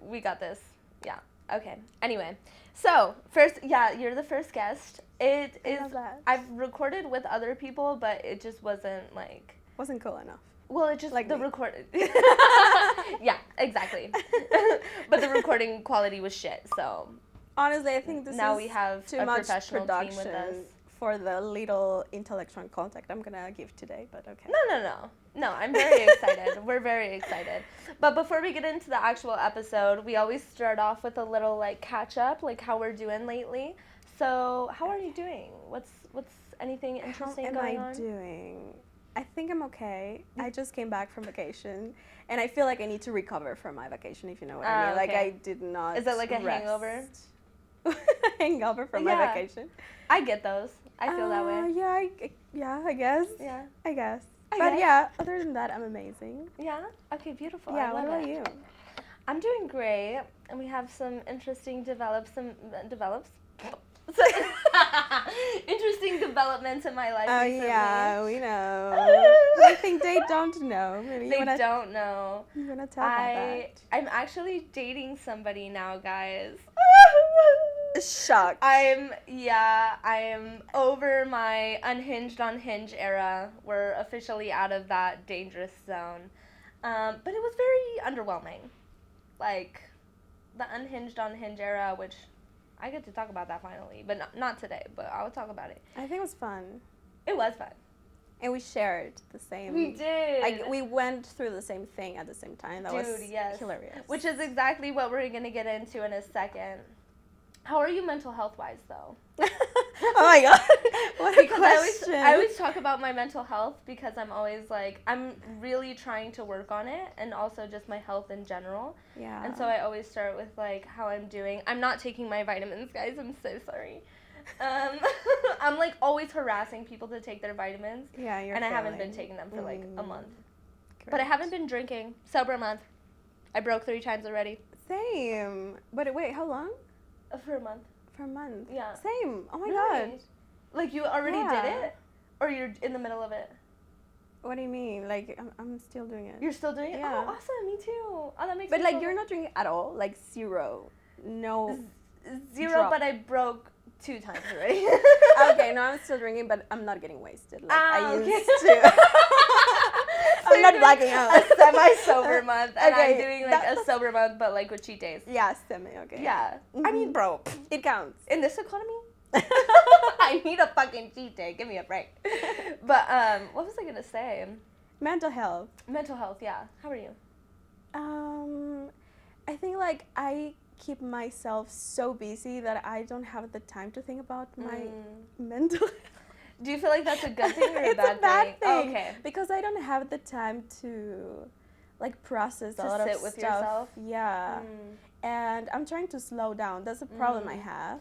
We got this. Yeah. Okay. Anyway, so first, you're the first guest. It is. I've recorded with other people, but it just wasn't like. Wasn't cool enough. Well, it just like the recording. Yeah, exactly. But the recording quality was shit. So. Honestly, I think this now is we have too a much professional team with us. For the little intellectual contact I'm gonna give today, but okay. No, I'm very excited. We're very excited. But before we get into the actual episode, we always start off with a little like catch up, like how we're doing lately. So how are you doing? What's anything interesting going on? How am I doing? I think I'm okay. I just came back from vacation, and I feel like I need to recover from my vacation, if you know what I mean. Like I did not. Is it like a hangover? Hangover from my vacation. I get those. I feel that way. I guess. Yeah. I guess. Yeah, other than that, I'm amazing. Yeah? Okay, beautiful. Yeah, what about you? I'm doing great, and we have some interesting interesting developments in my life recently. Yeah, we know. I think they don't know. Maybe they don't know. You want to tell about that? I'm actually dating somebody now, guys. Shocked. I am over my unhinged on Hinge era. We're officially out of that dangerous zone. But it was very underwhelming. Like, the unhinged on Hinge era, which I get to talk about that finally. But not today, but I'll talk about it. I think it was fun. It was fun. And we shared the same. We did. We went through the same thing at the same time. That was hilarious. Which is exactly what we're going to get into in a second. How are you mental health-wise, though? Oh, my God. What a question. I always talk about my mental health because I'm always, like, I'm really trying to work on it and also just my health in general. Yeah. And so I always start with, like, how I'm doing. I'm not taking my vitamins, guys. I'm so sorry. I'm, like, always harassing people to take their vitamins. Yeah, you're And I haven't been taking them for, like, a month. Correct. But I haven't been drinking. Sober a month. I broke 3 times already. Same. But wait, how long? For a month. For a month? Yeah. Same. Oh, my God. Like, you already did it? Or you're in the middle of it? What do you mean? Like, I'm still doing it. You're still doing it? Yeah. Oh, awesome. Me too. Oh, that makes But, me like, feel you're not drinking at all? Like, zero? No. Zero, drop. but I broke 2 times already. Okay, no, I'm still drinking, but I'm not getting wasted. Like, I used to. I'm not blacking out. A semi-sober month, and I'm doing, like, a sober month, but, like, with cheat days. Yeah, okay. Yeah. Mm-hmm. I mean, bro. It counts. In this economy? I need a fucking cheat day. Give me a break. But, what was I going to say? Mental health. Mental health, yeah. How are you? I think, like, I keep myself so busy that I don't have the time to think about my mental health. Do you feel like that's a good thing or a bad thing? It's a bad thing. Oh, okay. Because I don't have the time to, like, process a lot of stuff. To sit with yourself? Yeah. And I'm trying to slow down. That's a problem I have.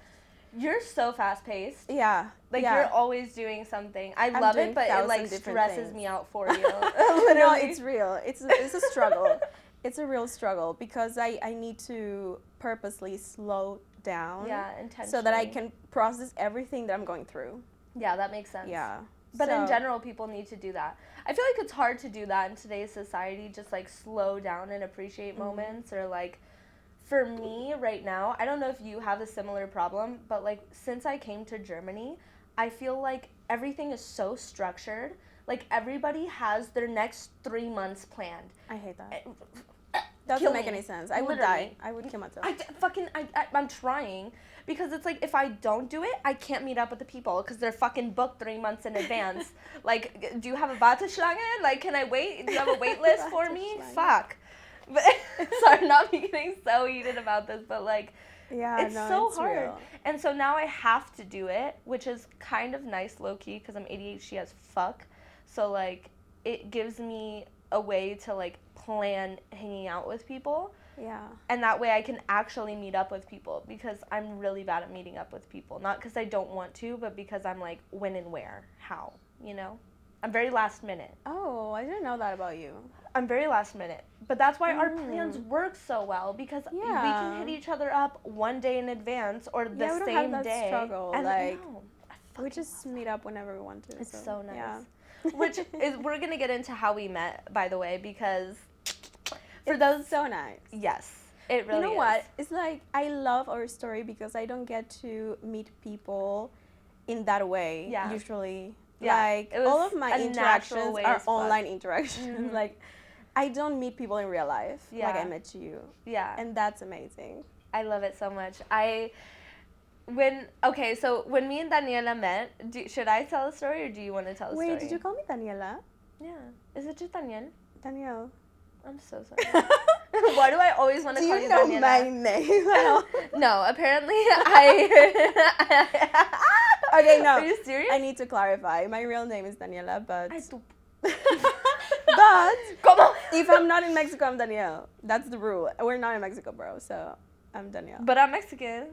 You're so fast-paced. Yeah. Like, you're always doing something. I'm love it, but it, like, stresses me out for you. No, it's real. It's a struggle. It's a real struggle because I need to purposely slow down. Yeah, intentionally. So that I can process everything that I'm going through. Yeah, that makes sense. Yeah. But in general, people need to do that. I feel like it's hard to do that in today's society, just, like, slow down and appreciate moments. Or, like, for me right now, I don't know if you have a similar problem, but, like, since I came to Germany, I feel like everything is so structured. Like, everybody has their next 3 months planned. I hate that. Doesn't make any sense. I would die. I would kill myself. I'm trying. Because it's like, if I don't do it, I can't meet up with the people because they're fucking booked 3 months in advance. Like, do you have a Warteschlange? Like, can I wait? Do you have a wait list for me? Fuck. But, sorry, not me getting so heated about this, but, like, it's so hard. Real. And so now I have to do it, which is kind of nice low-key because I'm ADHD as fuck. So, like, it gives me a way to, like, plan hanging out with people. Yeah. And that way I can actually meet up with people because I'm really bad at meeting up with people. Not because I don't want to, but because I'm like, when and where, how, you know? I'm very last minute. Oh, I didn't know that about you. I'm very last minute. But that's why our plans work so well because we can hit each other up one day in advance or the same day. We don't have that struggle. And like, we just meet up whenever we want to. It's so nice. Yeah. Which is, we're going to get into how we met, by the way, because... It's so nice. Yes. It really is. You know what? It's like, I love our story because I don't get to meet people in that way, usually. Yeah. Like, all of my interactions are online interactions. Mm-hmm. Like, I don't meet people in real life like I met you. Yeah. And that's amazing. I love it so much. So when me and Daniela met, should I tell a story or do you want to tell a story? Wait, did you call me Daniela? Yeah. Is it just Daniel? Danielle. I'm so sorry. Why do I always want to call you Daniela? Do you know my name? No, apparently Okay, no. Are you serious? I need to clarify. My real name is Daniela, but... ¿Cómo? If I'm not in Mexico, I'm Danielle. That's the rule. We're not in Mexico, bro, so I'm Danielle. But I'm Mexican.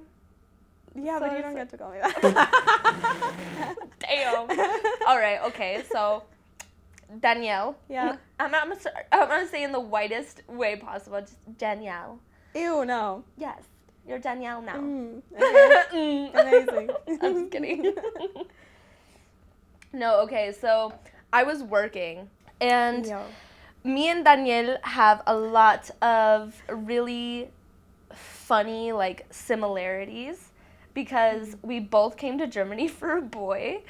Yeah, so but you don't get to call me that. Damn. All right, okay, so Danielle. Yeah. I'm gonna say in the whitest way possible, just Danielle. Ew, no. Yes, you're Danielle now. Okay. Amazing. I'm just kidding. No, okay, so I was working, and me and Danielle have a lot of really funny, like, similarities because we both came to Germany for a boy,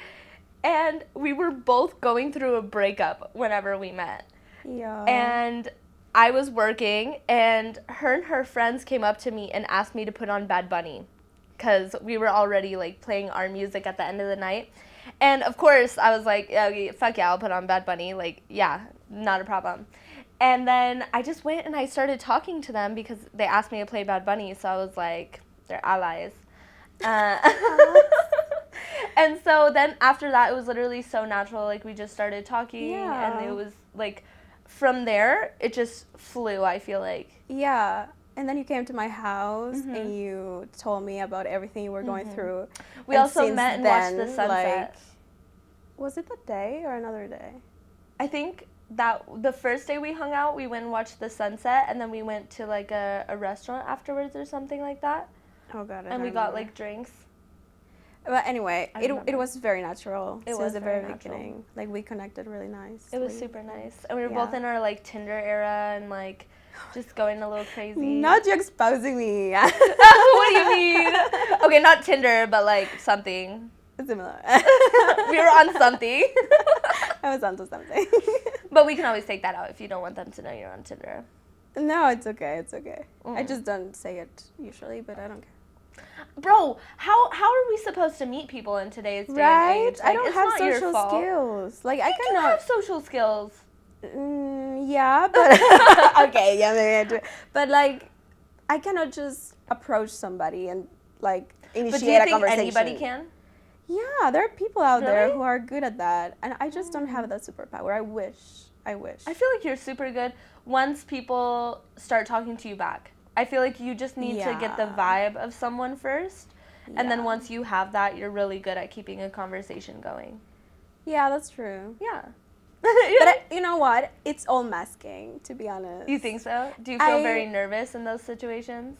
and we were both going through a breakup whenever we met. Yeah. And I was working, and her friends came up to me and asked me to put on Bad Bunny because we were already, like, playing our music at the end of the night. And, of course, I was like, okay, fuck yeah, I'll put on Bad Bunny. Like, yeah, not a problem. And then I just went and I started talking to them because they asked me to play Bad Bunny. So I was like, they're allies. And so then after that, it was literally so natural. Like, we just started talking. Yeah. And it was, like, from there, it just flew, I feel like. Yeah. And then you came to my house and you told me about everything you were going through. We also met and watched the sunset. Like, was it that day or another day? I think that the first day we hung out, we went and watched the sunset, and then we went to, like, a restaurant afterwards or something like that. Oh, God. And we got, like, drinks. But anyway, it was very natural. It was the very very natural. beginning. Like, we connected really nice. It was super nice. And we were both in our, like, Tinder era and, like, just going a little crazy. Not you exposing me. What do you mean? Okay, not Tinder, but, like, something. Similar. We were on something. I was onto something. But we can always take that out if you don't want them to know you're on Tinder. No, it's okay. It's okay. I just don't say it usually, but I don't care. Bro, how are we supposed to meet people in today's day and age? Like, I don't have social skills. Like, I cannot. You have social skills. Yeah, but okay, yeah, maybe I do. But like, I cannot just approach somebody and like initiate a conversation. But do you think anybody can? Yeah, there are people out there who are good at that, and I just don't have that superpower. I wish. I feel like you're super good once people start talking to you back. I feel like you just need to get the vibe of someone first, and then once you have that, you're really good at keeping a conversation going. Yeah, that's true. Yeah. But you know what? It's all masking, to be honest. You think so? Do you feel very nervous in those situations?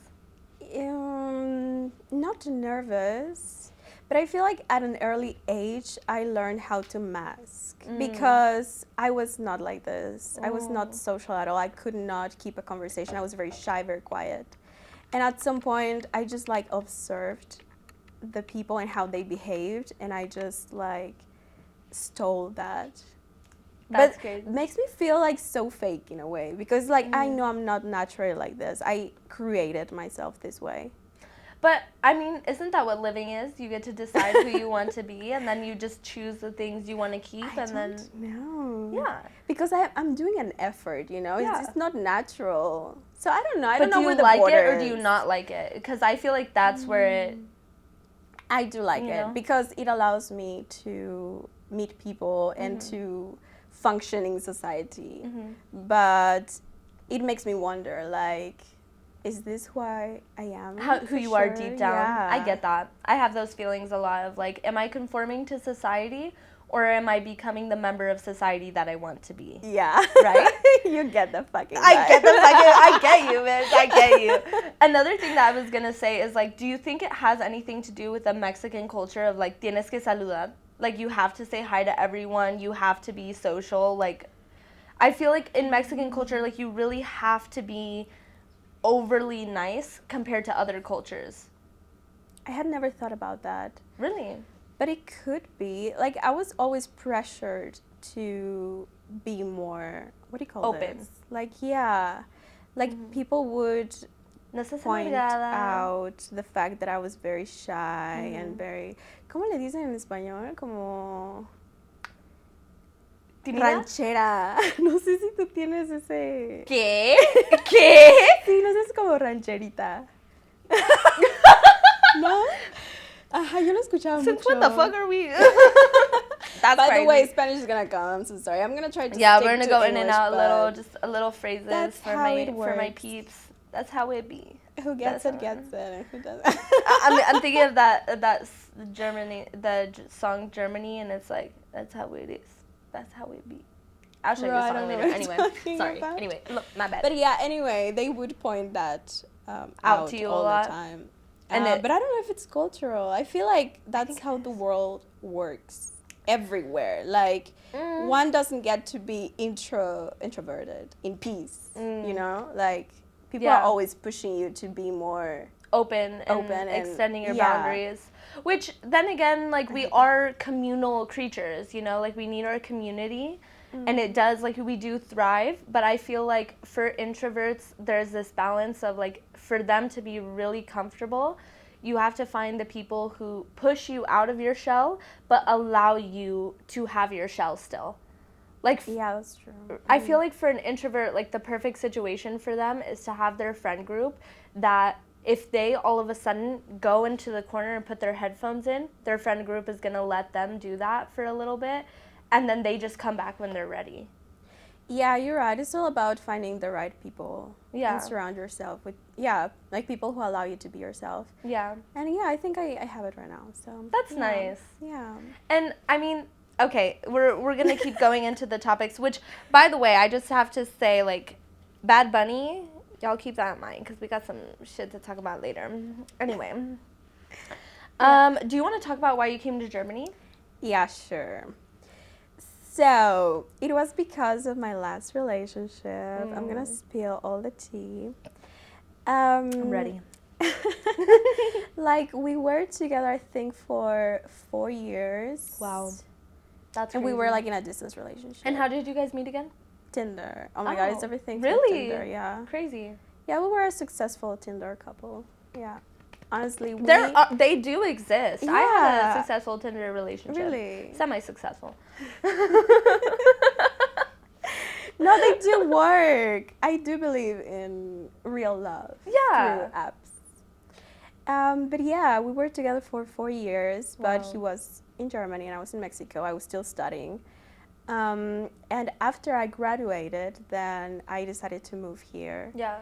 Not nervous, but I feel like at an early age, I learned how to mask because I was not like this. I was not social at all. I could not keep a conversation. I was very shy, very quiet. And at some point, I just like observed the people and how they behaved, and I just like stole that. That's but good. It makes me feel like so fake in a way because like I know I'm not naturally like this. I created myself this way. But I mean, isn't that what living is? You get to decide who you want to be, and then you just choose the things you want to keep, No. Yeah. Because I'm doing an effort, you know. Yeah. It's just not natural. So I don't know. I don't know where the border is. Do you like it or is. do you not like it? Because I feel like that's where it. I do like it because it allows me to meet people and to function in society. But it makes me wonder, like, is this who I am? Who you are deep down. Yeah. I get that. I have those feelings a lot of, like, am I conforming to society or am I becoming the member of society that I want to be? Yeah. Right? You get the fucking I get you, bitch. I get you. Another thing that I was going to say is, like, do you think it has anything to do with the Mexican culture of, like, tienes que saludar? Like, you have to say hi to everyone. You have to be social. Like, I feel like in Mexican culture, like, you really have to be overly nice compared to other cultures? I had never thought about that. Really? But it could be. Like, I was always pressured to be more, what do you call open. this? Like, yeah. Like, people would point out the fact that I was very shy and very, ¿cómo le dicen en español? Como ¿Tímida? ranchera. No sé si tú tienes ese... ¿Qué? ¿Qué? Sí, no sé, es como rancherita. ¿No? Ajá, yo lo escuchaba mucho. Since when the fuck are we? That's By crazy. the way, Spanish is gonna come. I'm so sorry. I'm gonna try to. Yeah, stick we're gonna to go English, in and out but a little phrases that's for how my it works. peeps. That's how it be. Who gets it gets it, and who doesn't. I'm thinking of that Germany, song Germany, and it's like that's how it is. That's how it be. I'll show you the song later. Anyway, sorry. About. Anyway, look, my bad. But yeah, anyway, they would point that out to you all a lot. the time. And But I don't know if it's cultural. I feel like that's how the world works everywhere. Like, one doesn't get to be introverted in peace, you know? Like, people are always pushing you to be more open and extending your boundaries. Which, then again, like, we are communal creatures, you know? Like, we need our community. And it does, like, we do thrive. But I feel like for introverts, there's this balance of, like, for them to be really comfortable, you have to find the people who push you out of your shell, but allow you to have your shell still. Like, yeah, that's true. I feel like for an introvert, like, the perfect situation for them is to have their friend group that if they all of a sudden go into the corner and put their headphones in, their friend group is going to let them do that for a little bit, and then they just come back when they're ready. Yeah, you're right. It's all about finding the right people. Yeah. And surround yourself with, like people who allow you to be yourself. Yeah. And yeah, I think I have it right now. So that's nice. Yeah. And I mean, okay, we're gonna keep going into the topics. Which, by the way, I just have to say, like, Bad Bunny. Y'all keep that in mind because we got some shit to talk about later. Anyway, do you want to talk about why you came to Germany? Yeah, sure. So, it was because of my last relationship. I'm going to spill all the tea. I'm ready. Like, we were together, I think, for 4 years. Wow. That's crazy. And we were, like, in a distance relationship. And how did you guys meet again? Tinder. Oh, my God, it's everything really? Tinder, yeah. Crazy. Yeah, we were a successful Tinder couple. Yeah. Honestly, they do exist. Yeah. I had a successful Tinder relationship. Really? Semi-successful. No, they do work. I do believe in real love. Yeah. Through apps. But yeah, we were together for 4 years, but he was in Germany and I was in Mexico. I was still studying. And after I graduated, then I decided to move here. Yeah.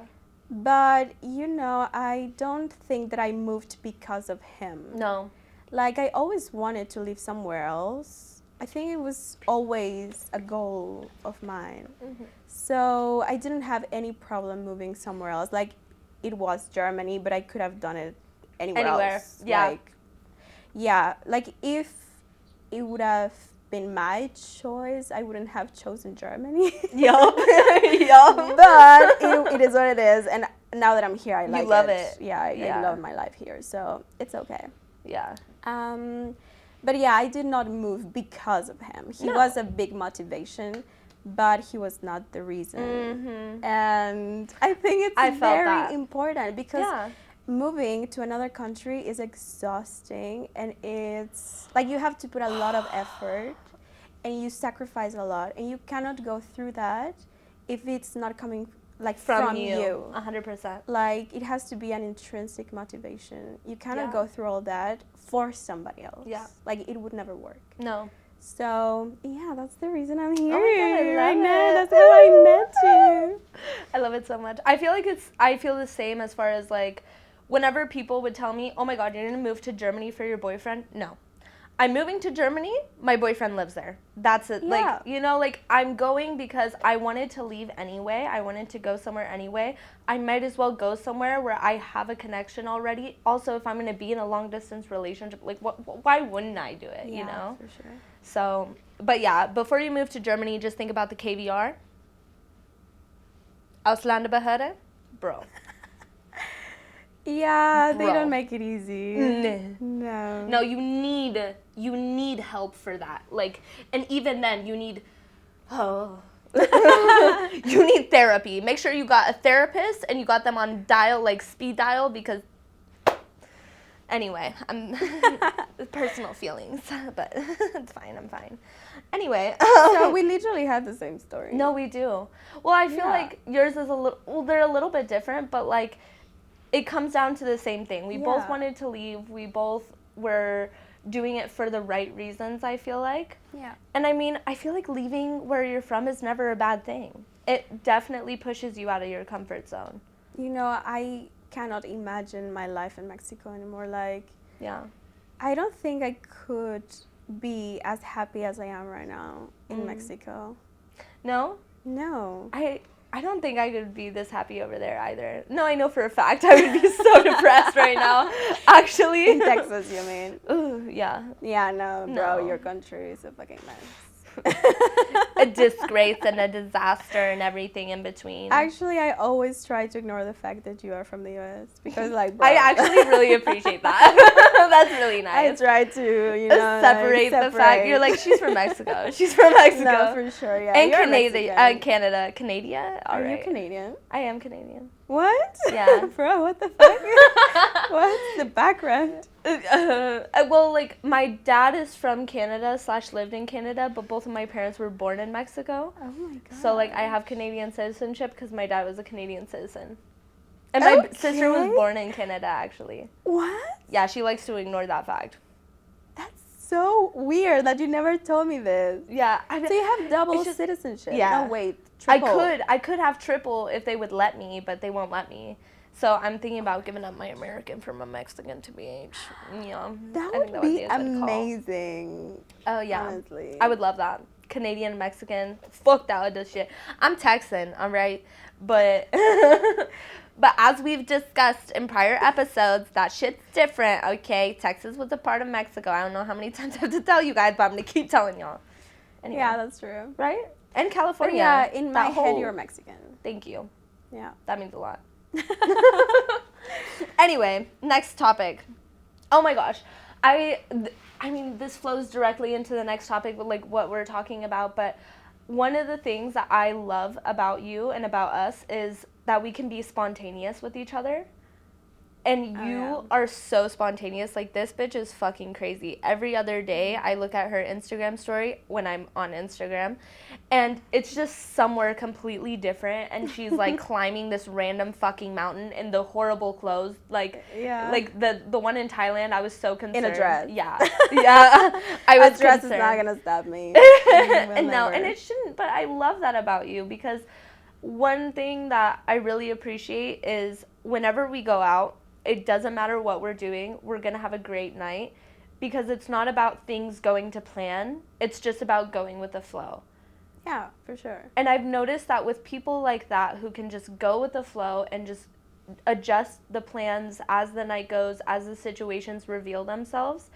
But, you know, I don't think that I moved because of him. No. Like, I always wanted to live somewhere else. I think it was always a goal of mine. Mm-hmm. So I didn't have any problem moving somewhere else. Like, it was Germany, but I could have done it anywhere else. Yeah. Like, if it would have been my choice, I wouldn't have chosen Germany. Yup. But it is what it is, and now that I'm here, I like it. You love it. Yeah, I love my life here, so it's okay. Yeah. But yeah, I did not move because of him. He was a big motivation, but he was not the reason. Mm-hmm. And I think it's very important because moving to another country is exhausting, and it's like you have to put a lot of effort and you sacrifice a lot, and you cannot go through that if it's not coming like from you. 100%. Like, it has to be an intrinsic motivation. You cannot go through all that for somebody else. Yeah. Like, it would never work. No. So, yeah, that's the reason I'm here. Oh my God, right now. That's how I met you. I love it so much. I feel the same as far as, like, whenever people would tell me, oh my God, you're going to move to Germany for your boyfriend. No. I'm moving to Germany. My boyfriend lives there. That's it. Yeah. Like, you know, like, I'm going because I wanted to leave anyway. I wanted to go somewhere anyway. I might as well go somewhere where I have a connection already. Also, if I'm going to be in a long distance relationship, like, why wouldn't I do it, you know? For sure. So, but yeah, before you move to Germany, just think about the KVR. Auslanderbehörde, bro. Yeah, they Bro. don't make it easy. No. No, you need help for that. Like, and even then, you need you need therapy. Make sure you got a therapist and you got them on speed dial, because anyway, I'm personal feelings, but it's fine. I'm fine. Anyway, So we literally had the same story. no, we do. Well, I feel like yours is they're a little bit different, but like it comes down to the same thing. We both wanted to leave. We both were doing it for the right reasons, I feel like. Yeah. And I mean, I feel like leaving where you're from is never a bad thing. It definitely pushes you out of your comfort zone. You know, I cannot imagine my life in Mexico anymore. Like, Yeah. I don't think I could be as happy as I am right now in Mexico. No? No. I don't think I could be this happy over there either. No, I know for a fact I would be so depressed right now, actually. In Texas, you mean? Ooh, yeah. Yeah, no, bro, No. your country is a fucking mess. A disgrace and a disaster and everything in between. Actually, I always try to ignore the fact that you are from the US because, like, bro, I actually really appreciate that. That's really I nice. try to, you know, separate the fact. You're like, she's from Mexico. She's from Mexico. No, for sure, yeah. And You're Canada, Mexican. Canada. All Are right. you Canadian? I am Canadian. What? Yeah. Bro, what the fuck? What's the background? Well, like, my dad is from Canada / lived in Canada, but both of my parents were born in Mexico. Oh my god. So, like, I have Canadian citizenship because my dad was a Canadian citizen. And my sister was born in Canada, actually. What? Yeah, she likes to ignore that fact. That's so weird that you never told me this. Yeah. So you have double it's just- citizenship. yeah. No, wait. Triple. I could have triple if they would let me, but they won't let me. So I'm thinking about giving up my American for my Mexican to be, yeah. That I think would be a good call. amazing. Oh, yeah. Honestly. I would love that. Canadian, Mexican, fuck that other shit. I'm Texan, all right? But but as we've discussed in prior episodes, that shit's different, okay? Texas was a part of Mexico. I don't know how many times I have to tell you guys, but I'm going to keep telling y'all. Anyway, Yeah, that's true. right? And But California. yeah, in my that head, whole- you're Mexican. Thank you. Yeah. That means a lot. Anyway, next topic. Oh my gosh. I mean, this flows directly into the next topic, but like what we're talking about. But one of the things that I love about you and about us is that we can be spontaneous with each other. And you are so spontaneous. Like, this bitch is fucking crazy. Every other day, I look at her Instagram story when I'm on Instagram, and it's just somewhere completely different. And she's, like, climbing this random fucking mountain in the horrible clothes. Like, Yeah. like the one in Thailand, I was so concerned. In a dress. Yeah. Yeah. I was A dress concerned. is not going to stop me. And no, and it shouldn't, but I love that about you, because one thing that I really appreciate is whenever we go out, it doesn't matter what we're doing, we're going to have a great night, because it's not about things going to plan, it's just about going with the flow. Yeah, for sure. And I've noticed that with people like that who can just go with the flow and just adjust the plans as the night goes, as the situations reveal themselves,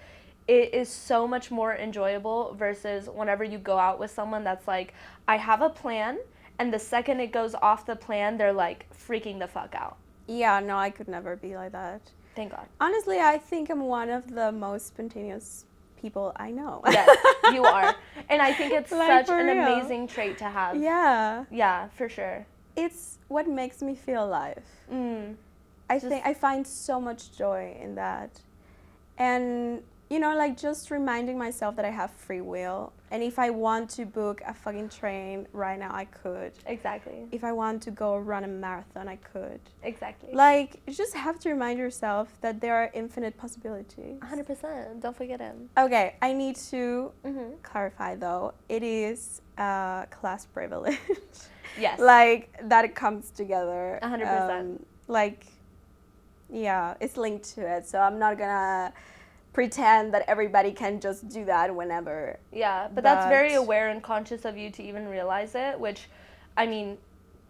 it is so much more enjoyable versus whenever you go out with someone that's like, I have a plan, and the second it goes off the plan, they're like freaking the fuck out. Yeah, no, I could never be like that. Thank God. Honestly, I think I'm one of the most spontaneous people I know. Yes, you are. And I think it's Like, such for an real. amazing trait to have. Yeah. Yeah, for sure. It's what makes me feel alive. I find so much joy in that. And, you know, like, just reminding myself that I have free will. And if I want to book a fucking train right now, I could. Exactly. If I want to go run a marathon, I could. Exactly. Like, you just have to remind yourself that there are infinite possibilities. 100%. Don't forget it. Okay, I need to clarify, though. It is class privilege. Yes. Like, that it comes together. 100%. Like, yeah, it's linked to it. So I'm not gonna pretend that everybody can just do that whenever. Yeah, but that's very aware and conscious of you to even realize it, which, I mean,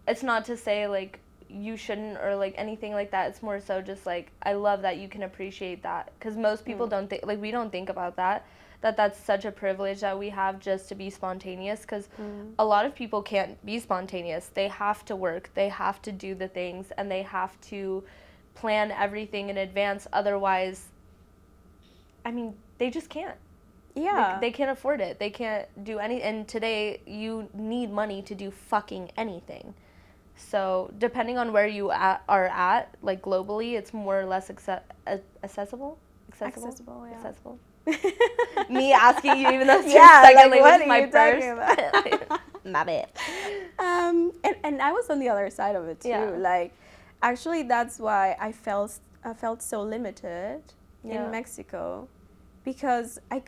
it's not to say, like, you shouldn't or, like, anything like that. It's more so just, like, I love that you can appreciate that. Because most people don't think, like, we don't think about that. That's such a privilege that we have just to be spontaneous, because a lot of people can't be spontaneous. They have to work, they have to do the things, and they have to plan everything in advance. Otherwise, I mean, they just can't. Yeah. They can't afford it. They can't do any. And today, you need money to do fucking anything. So depending on where you are at, like globally, it's more or less accessible. Accessible, yeah. Accessible. Me asking you, even though it's yeah, your second like, language, what my are you first. talking about? My bad. And I was on the other side of it too. Yeah. Like, actually, that's why I felt so limited in Mexico, because I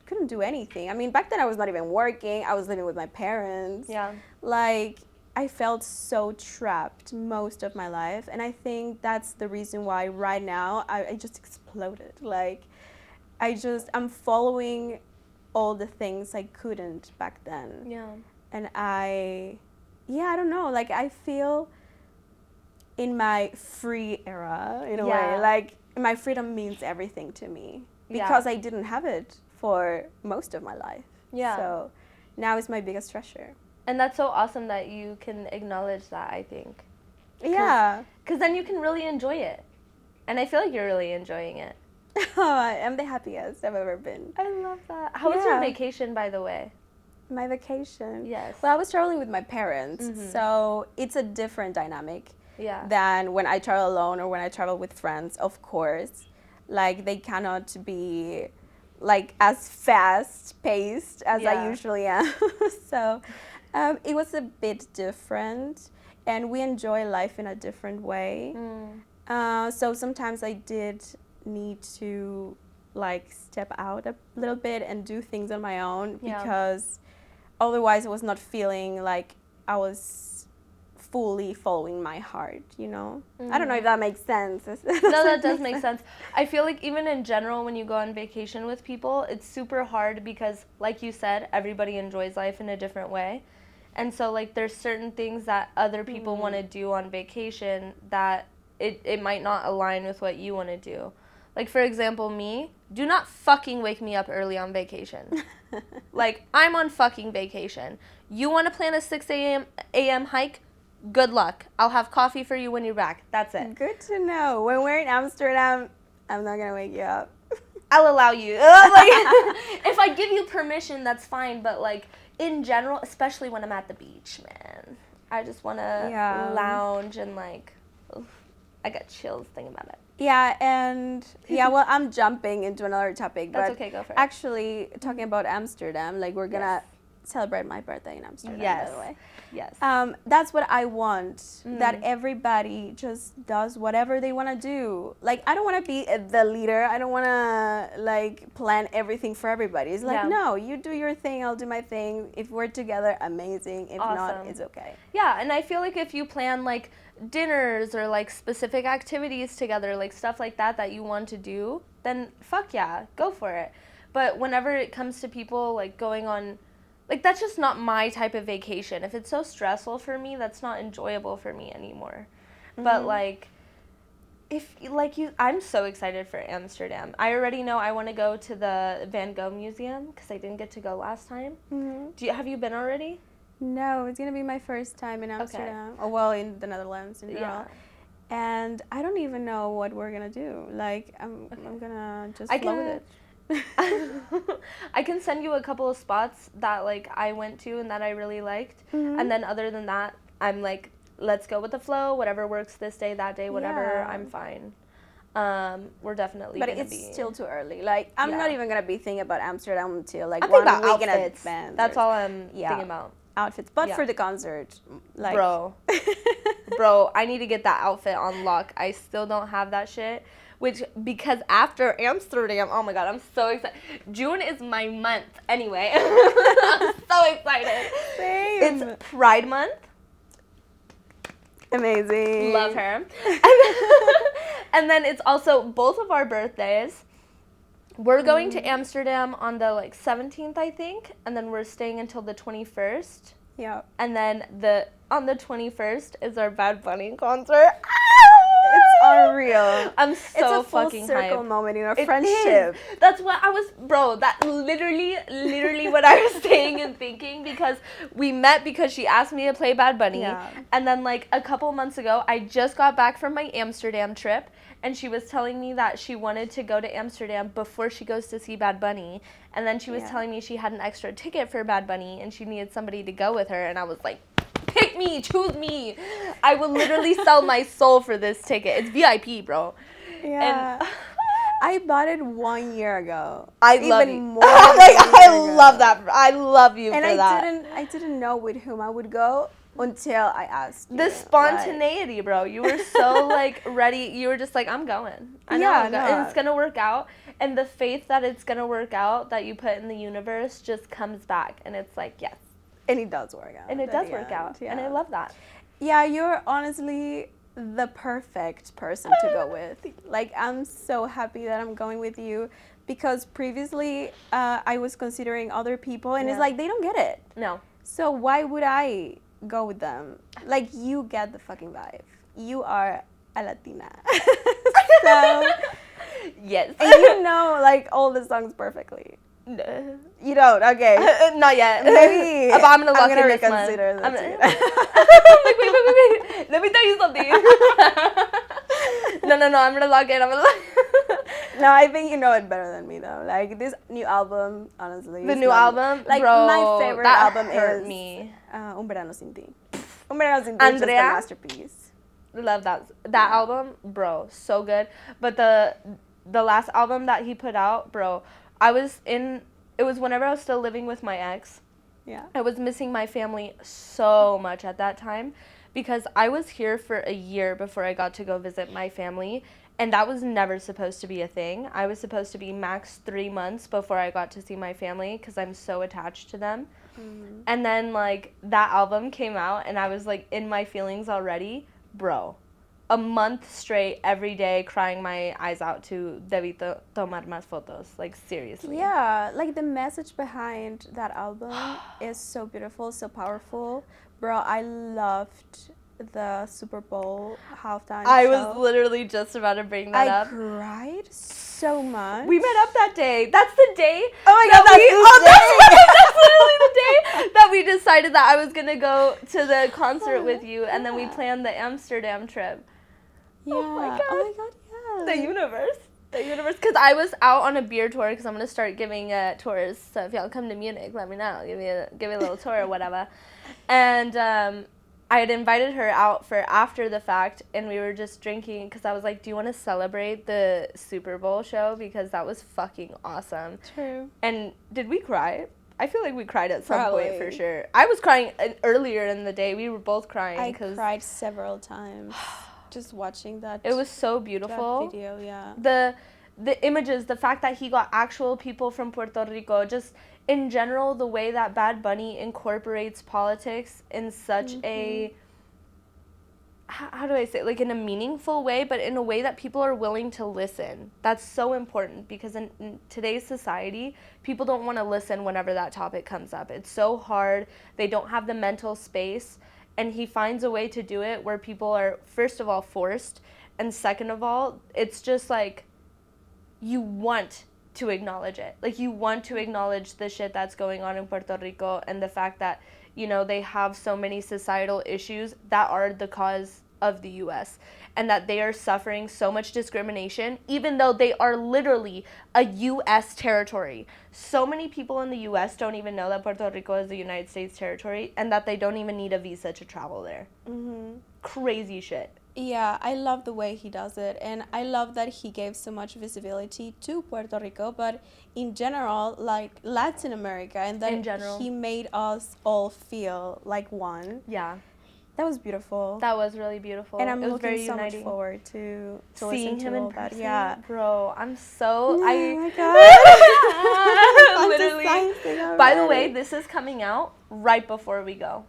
couldn't do anything. I mean, back then I was not even working. I was living with my parents. Yeah. Like, I felt so trapped most of my life, and I think that's the reason why right now I just exploded. Like, I'm following all the things I couldn't back then. Yeah. And I don't know, like, I feel in my free era, in a way. Like, my freedom means everything to me, because I didn't have it for most of my life. Yeah. So now it's my biggest treasure. And that's so awesome that you can acknowledge that, I think. Yeah. Because then you can really enjoy it. And I feel like you're really enjoying it. I am the happiest I've ever been. I love that. How was your vacation, by the way? My vacation? Yes. Well, I was traveling with my parents, so it's a different dynamic than when I travel alone or when I travel with friends, of course. Like, they cannot be, like, as fast-paced as I usually am. So it was a bit different, and we enjoy life in a different way. So sometimes I did need to, like, step out a little bit and do things on my own, because otherwise I was not feeling like I was fully following my heart, you know? I don't know if that makes sense. No, that does make sense. I feel like even in general, when you go on vacation with people, it's super hard because, like you said, everybody enjoys life in a different way. And so, like, there's certain things that other people want to do on vacation that it might not align with what you want to do. Like, for example, me, do not fucking wake me up early on vacation. Like, I'm on fucking vacation. You want to plan a 6 a.m. hike? Good luck. I'll have coffee for you when you're back. That's it. Good to know. When we're in Amsterdam, I'm not going to wake you up. I'll allow you. Like, if I give you permission, that's fine. But, like, in general, especially when I'm at the beach, man, I just want to lounge and, like, oof, I got chills thinking about it. Yeah, and well, I'm jumping into another topic. That's but okay, go for it. Actually, talking about Amsterdam, like, we're going to celebrate my birthday in Amsterdam, by the way. Yes. That's what I want, that everybody just does whatever they want to do. Like, I don't want to be the leader. I don't want to, like, plan everything for everybody. It's like, no, you do your thing, I'll do my thing. If we're together, amazing. If not, it's okay. Yeah, and I feel like if you plan, like, dinners or, like, specific activities together, like, stuff like that you want to do, then fuck yeah, go for it. But whenever it comes to people, like, going on, like, that's just not my type of vacation. If it's so stressful for me, that's not enjoyable for me anymore. But, like, if, like, I'm so excited for Amsterdam. I already know I want to go to the Van Gogh Museum because I didn't get to go last time. Have you been already? No, it's going to be my first time in Amsterdam. Okay. Oh, well, in the Netherlands in general. And I don't even know what we're going to do. Like, I'm going to just flow with it. I can send you a couple of spots that, like, I went to and that I really liked. And then other than that, I'm like, let's go with the flow. Whatever works this day, that day, whatever, I'm fine. We're definitely going to be. But it's still too early. Like, I'm not even going to be thinking about Amsterdam until, like, I think 1 about week outfits. in advance. That's all I'm thinking about. Outfits. But for the concert, like... Bro, I need to get that outfit on lock. I still don't have that shit. Because after Amsterdam, oh my god, I'm so excited. June is my month anyway. I'm so excited. Same. It's Pride Month. Amazing. Love her. And then it's also both of our birthdays. We're going to Amsterdam on the, like, 17th, I think, and then we're staying until the 21st. Yeah. And then on the 21st is our Bad Bunny concert. It's unreal. I'm so fucking hyped. It's a full circle moment in our friendship. Is. That's what I was, bro, that literally what I was saying and thinking, because we met because she asked me to play Bad Bunny. Yeah. And then, like, a couple months ago, I just got back from my Amsterdam trip, and she was telling me that she wanted to go to Amsterdam before she goes to see Bad Bunny. And then she was telling me she had an extra ticket for Bad Bunny and she needed somebody to go with her. And I was like, pick me, choose me. I will literally sell my soul for this ticket. It's VIP, bro. Yeah. And I bought it 1 year ago. I love you. More I'm like, I love that. I love you and for that. And I didn't know with whom I would go until I asked you. The spontaneity, bro. You were so, like, ready. You were just like, I'm going. I know I'm going. And it's going to work out. And the faith that it's going to work out that you put in the universe just comes back. And it's like, yes. And it does work out. And it does work out. Yeah. And I love that. Yeah, you're honestly the perfect person to go with. Like, I'm so happy that I'm going with you because previously I was considering other people and it's like, they don't get it. No. So why would I go with them? Like, you get the fucking vibe. You are a Latina. So, yes. And you know, like, all the songs perfectly. No. You don't? Okay. Not yet. Maybe. But I'm going to lock in this reconsider month. This wait. Let me tell you something. No. I'm going to lock in. No, I think you know it better than me, though. Like, this new album, honestly. The new album? Like, bro, my favorite album is me. Un Verano Sin Ti. Un Verano Sin Ti is just a masterpiece. Love that album, bro, so good. But the last album that he put out, bro, it was whenever I was still living with my ex. Yeah. I was missing my family so much at that time because I was here for a year before I got to go visit my family, and that was never supposed to be a thing. I was supposed to be max 3 months before I got to see my family because I'm so attached to them. Mm-hmm. And then, like, that album came out, and I was, like, in my feelings already. Bro, a month straight, every day, crying my eyes out to Debí tomar más fotos. Like, seriously. Yeah, like, the message behind that album is so beautiful, so powerful. Bro, I loved the Super Bowl halftime I show. was literally just about to bring that up. I cried so much. We met up that day. That's the day. Oh my God, that's literally the day that we decided that I was going to go to the concert with you, and then we planned the Amsterdam trip. Yeah. Oh my God, yeah. The universe. Because I was out on a beer tour, because I'm going to start giving tours. So if y'all come to Munich, let me know. Give me a little tour or whatever. And I had invited her out for after the fact, and we were just drinking, because I was like, do you want to celebrate the Super Bowl show? Because that was fucking awesome. True. And did we cry? I feel like we cried at some point for sure. I was crying earlier in the day. We were both crying. I cried several times just watching that. It was so beautiful. That video, yeah. The images, the fact that he got actual people from Puerto Rico, just in general, the way that Bad Bunny incorporates politics in such a, how do I say, like in a meaningful way, but in a way that people are willing to listen. That's so important because in today's society, people don't want to listen whenever that topic comes up. It's so hard. They don't have the mental space. And he finds a way to do it where people are, first of all, forced. And second of all, it's just like, you want to acknowledge it. Like, you want to acknowledge the shit that's going on in Puerto Rico and the fact that, you know, they have so many societal issues that are the cause of the U.S. and that they are suffering so much discrimination, even though they are literally a U.S. territory. So many people in the U.S. don't even know that Puerto Rico is a United States territory and that they don't even need a visa to travel there. Mm-hmm. Crazy shit. Yeah, I love the way he does it, and I love that he gave so much visibility to Puerto Rico, but in general, like Latin America, and that he made us all feel like one. Yeah. That was beautiful. That was really beautiful. And I'm looking so much forward to seeing him in person. Yeah. Bro, I'm so... Oh my God. Literally. By the way, this is coming out right before we go.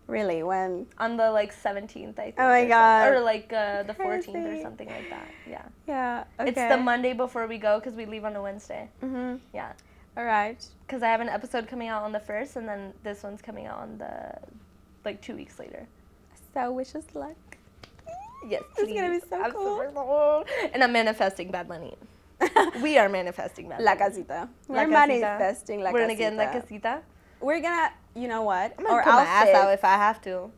Really? When? On the, 17th, I think. Oh, my God. Or, the 14th or something like that. Yeah. Yeah, okay. It's the Monday before we go because we leave on a Wednesday. Mm-hmm. Yeah. All right. Because I have an episode coming out on the 1st, and then this one's coming out on the... 2 weeks later. So wish us luck. Yes, please. It's going to be so cool. And I'm manifesting Bad Bunny. We are manifesting Bad Bunny. La casita. We're manifesting la casita. We're going to get in la casita. We're going to, you know what? I'm going to put my ass out if I have to.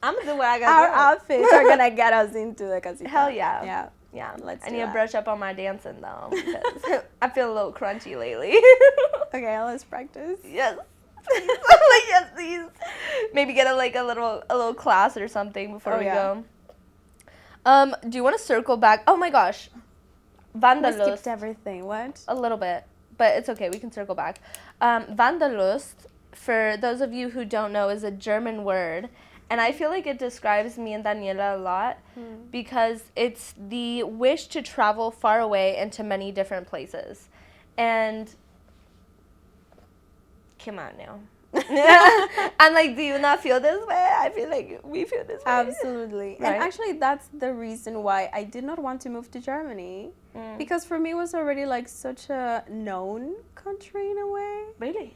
I'm going to do what I got to do. Our outfits are going to get us into the casita. Hell yeah. Yeah. Yeah, Let's I do need to that. brush up on my dancing though because I feel a little crunchy lately. Okay, let's practice. Yes. Like, yes, please. Maybe get a little class or something before we go. Do you want to circle back? Oh my gosh. We Wanderlust. skipped everything. What? A little bit, but it's okay. We can circle back. Wanderlust, for those of you who don't know, is a German word. And I feel like it describes me and Daniela a lot because it's the wish to travel far away into many different places. And come on now. I'm like, do you not feel this way? I feel like we feel this way. Absolutely. Right? And actually, that's the reason why I did not want to move to Germany. Because for me, it was already like such a known country in a way. Really?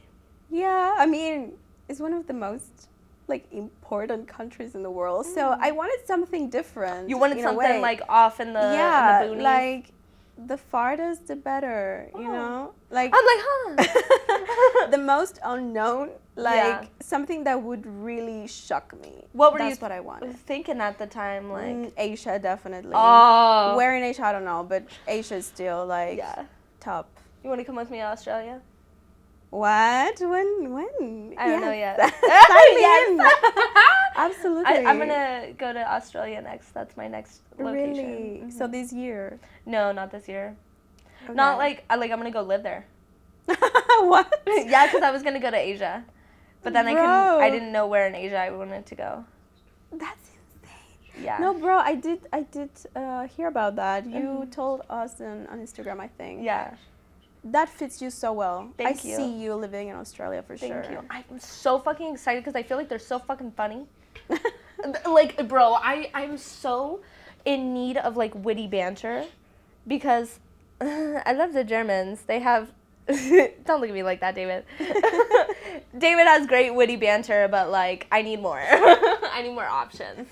Yeah, I mean, it's one of the most like important countries in the world. So I wanted something different. You wanted in a something way. like off in the boonies? Like the farthest the better, you know? Like I'm like, huh? the most unknown, like something that would really shock me. What were That's you what I wanted. thinking at the time? Like Asia, definitely. Oh. Where in Asia, I don't know, but Asia is still like top. You want to come with me to Australia? What? When? I don't know yet. Sign me in. Absolutely. I'm gonna go to Australia next. That's my next location. Really? Mm-hmm. So this year? No, not this year. Okay. Not like I'm gonna go live there. What? Yeah, because I was gonna go to Asia, but then I didn't know where in Asia I wanted to go. That's insane. Yeah. No, bro, I did hear about that. You told us on Instagram, I think. Yeah. That fits you so well. Thank you. I see you living in Australia for sure. Thank you. I'm so fucking excited because I feel like they're so fucking funny. Like, bro, I'm so in need of like witty banter because I love the Germans. They have don't look at me like that, David. David has great witty banter, but like I need more. I need more options.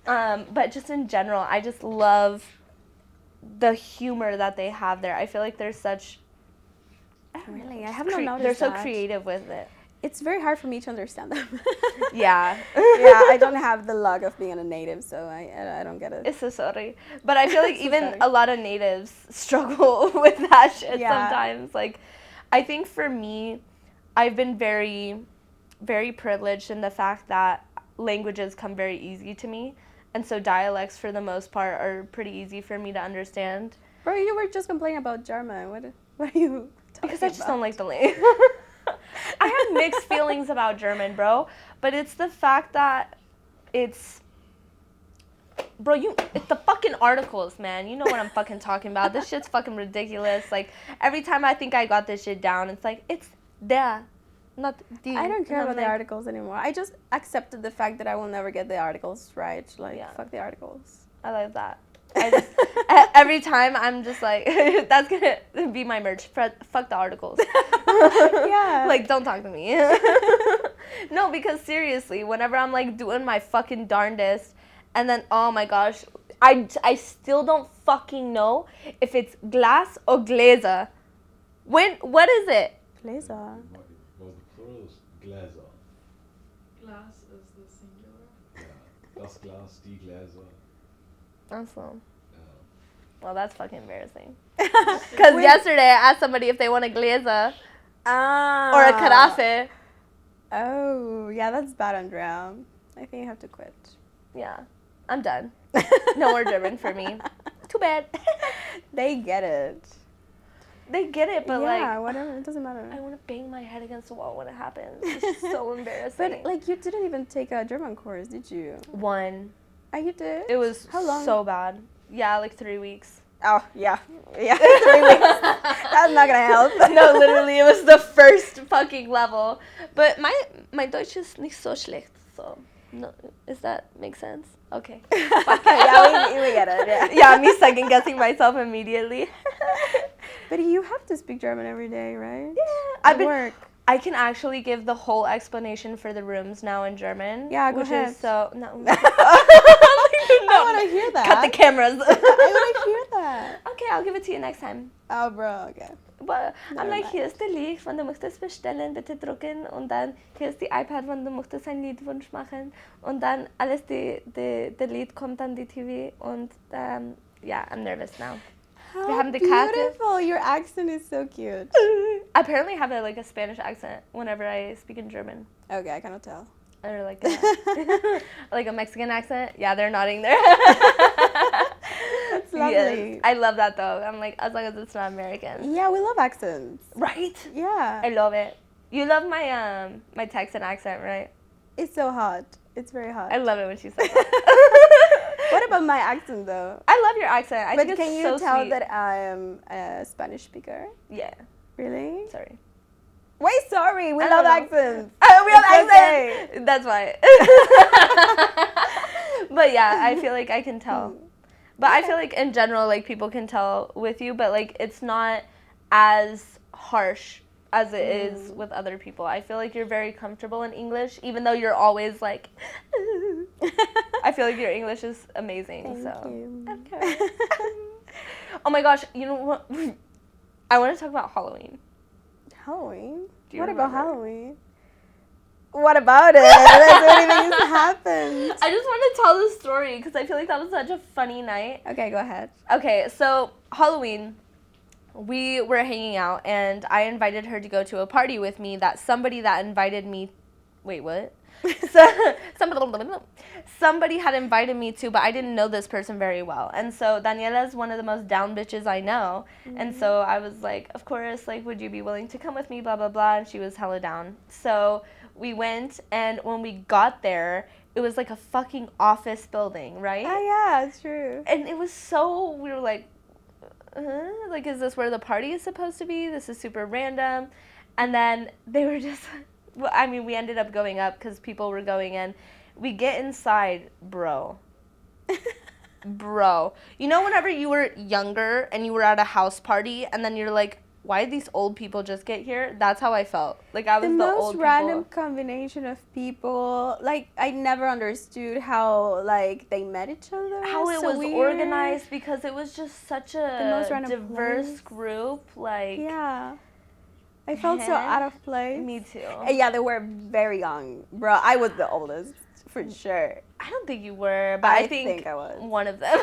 But just in general, I just love the humor that they have there. I feel like they're such Really? I have not noticed they're so that. creative with it. It's very hard for me to understand them. Yeah. Yeah, I don't have the luck of being a native, so I don't get it. It's so sorry. But I feel like So even sorry. a lot of natives struggle with that shit Yeah. sometimes. Like, I think for me, I've been very, very privileged in the fact that languages come very easy to me. And so dialects, for the most part, are pretty easy for me to understand. Bro, you were just complaining about German. What are you talking Because I just about? don't like the language. I have mixed feelings about German, bro. But it's the fact that it's... Bro, it's the fucking articles, man. You know what I'm fucking talking about. This shit's fucking ridiculous. Like, every time I think I got this shit down, it's like, it's there, not the. I don't care and I'm about the like, articles anymore. I just accepted the fact that I will never get the articles right. Like, fuck the articles. I love that. I just, every time I'm just like, that's gonna be my merch. Fuck the articles. Yeah. Like, don't talk to me. No, because seriously, whenever I'm like doing my fucking darndest, and then, oh my gosh, I still don't fucking know if it's glass or glaser. What is it? Gläser. Was the plural is Gläser. Glass is the singular. Yeah. Das Glas, die Gläser. Awesome. Yeah. Well, that's fucking embarrassing. Because yesterday I asked somebody if they want a glazer or a carafe. Oh, yeah, that's bad, Andrea. I think you have to quit. Yeah, I'm done. No more German for me. Too bad. They get it. They get it, but yeah, like, whatever, it doesn't matter. I want to bang my head against the wall when it happens. It's so embarrassing. But like, you didn't even take a German course, did you? One. Oh, you did? It was How long? so bad. Yeah, like 3 weeks. Oh, yeah. Yeah, 3 weeks. That's not gonna help. No, literally, it was the first fucking level. But my Deutsch is nicht so schlecht, so no, does that make sense? Okay. Yeah, we get it. Yeah. Yeah, me second guessing myself immediately. But you have to speak German every day, right? Yeah, At work. I can actually give the whole explanation for the rooms now in German. Yeah, go which ahead. Is so no. I want to hear that. Cut the cameras. I want to hear that. Okay, I'll give it to you next time. Oh, bro, okay. But I'm Never like, mind. hier ist der Link, wenn du möchtest bestellen, bitte drücken. Und dann hier ist die iPad, wenn du möchtest einen Liedwunsch machen. Und dann alles, der Lied kommt an die TV. Und Yeah, I'm nervous now. How Wir haben die Karte. beautiful. Your accent is so cute. I apparently have a Spanish accent whenever I speak in German. Okay, I cannot tell. Or like a Mexican accent. Yeah, they're nodding there. That's lovely. Yes. I love that though. I'm like, as long as it's not American. Yeah, we love accents. Right? Yeah. I love it. You love my my Texan accent, right? It's so hot. It's very hot. I love it when she says that. What about my accent though? I love your accent. I But think can it's you so tell sweet. that I'm a Spanish speaker? Yeah. Really? Sorry. Wait, sorry. We I love don't know. accents. We have It's accent. okay. That's why. But yeah, I feel like I can tell. But I feel like in general, like people can tell with you, but like it's not as harsh as it is with other people. I feel like you're very comfortable in English, even though you're always like. I feel like your English is amazing. Thank so. you. Okay. Oh my gosh, you know what? I want to talk about Halloween. Halloween? Do you What about remember? Halloween? What about it? That's what even happened. I just want to tell this story because I feel like that was such a funny night. Okay, go ahead. Okay, so Halloween, we were hanging out and I invited her to go to a party with me that somebody that invited me. Wait, what? So, somebody had invited me to, but I didn't know this person very well. And so Daniela is one of the most down bitches I know. And so I was like, of course, like, would you be willing to come with me, blah, blah, blah. And she was hella down. So we went, and when we got there, it was like a fucking office building, right? Oh, yeah, it's true. And it was so, we were like, like, is this where the party is supposed to be? This is super random. And then they were just, well, I mean, we ended up going up because people were going in. We get inside, bro. Bro. You know whenever you were younger and you were at a house party and then you're like, why did these old people just get here? That's how I felt. Like I was the most old random people. combination of people. Like I never understood how like they met each other. How it So was weird. organized because it was just such The most a random diverse place. group. Like, Yeah. I felt so Man. out of place. me too. Yeah, they were very young, bro. I was the oldest for sure. I don't think you were, but I think I was. one of them.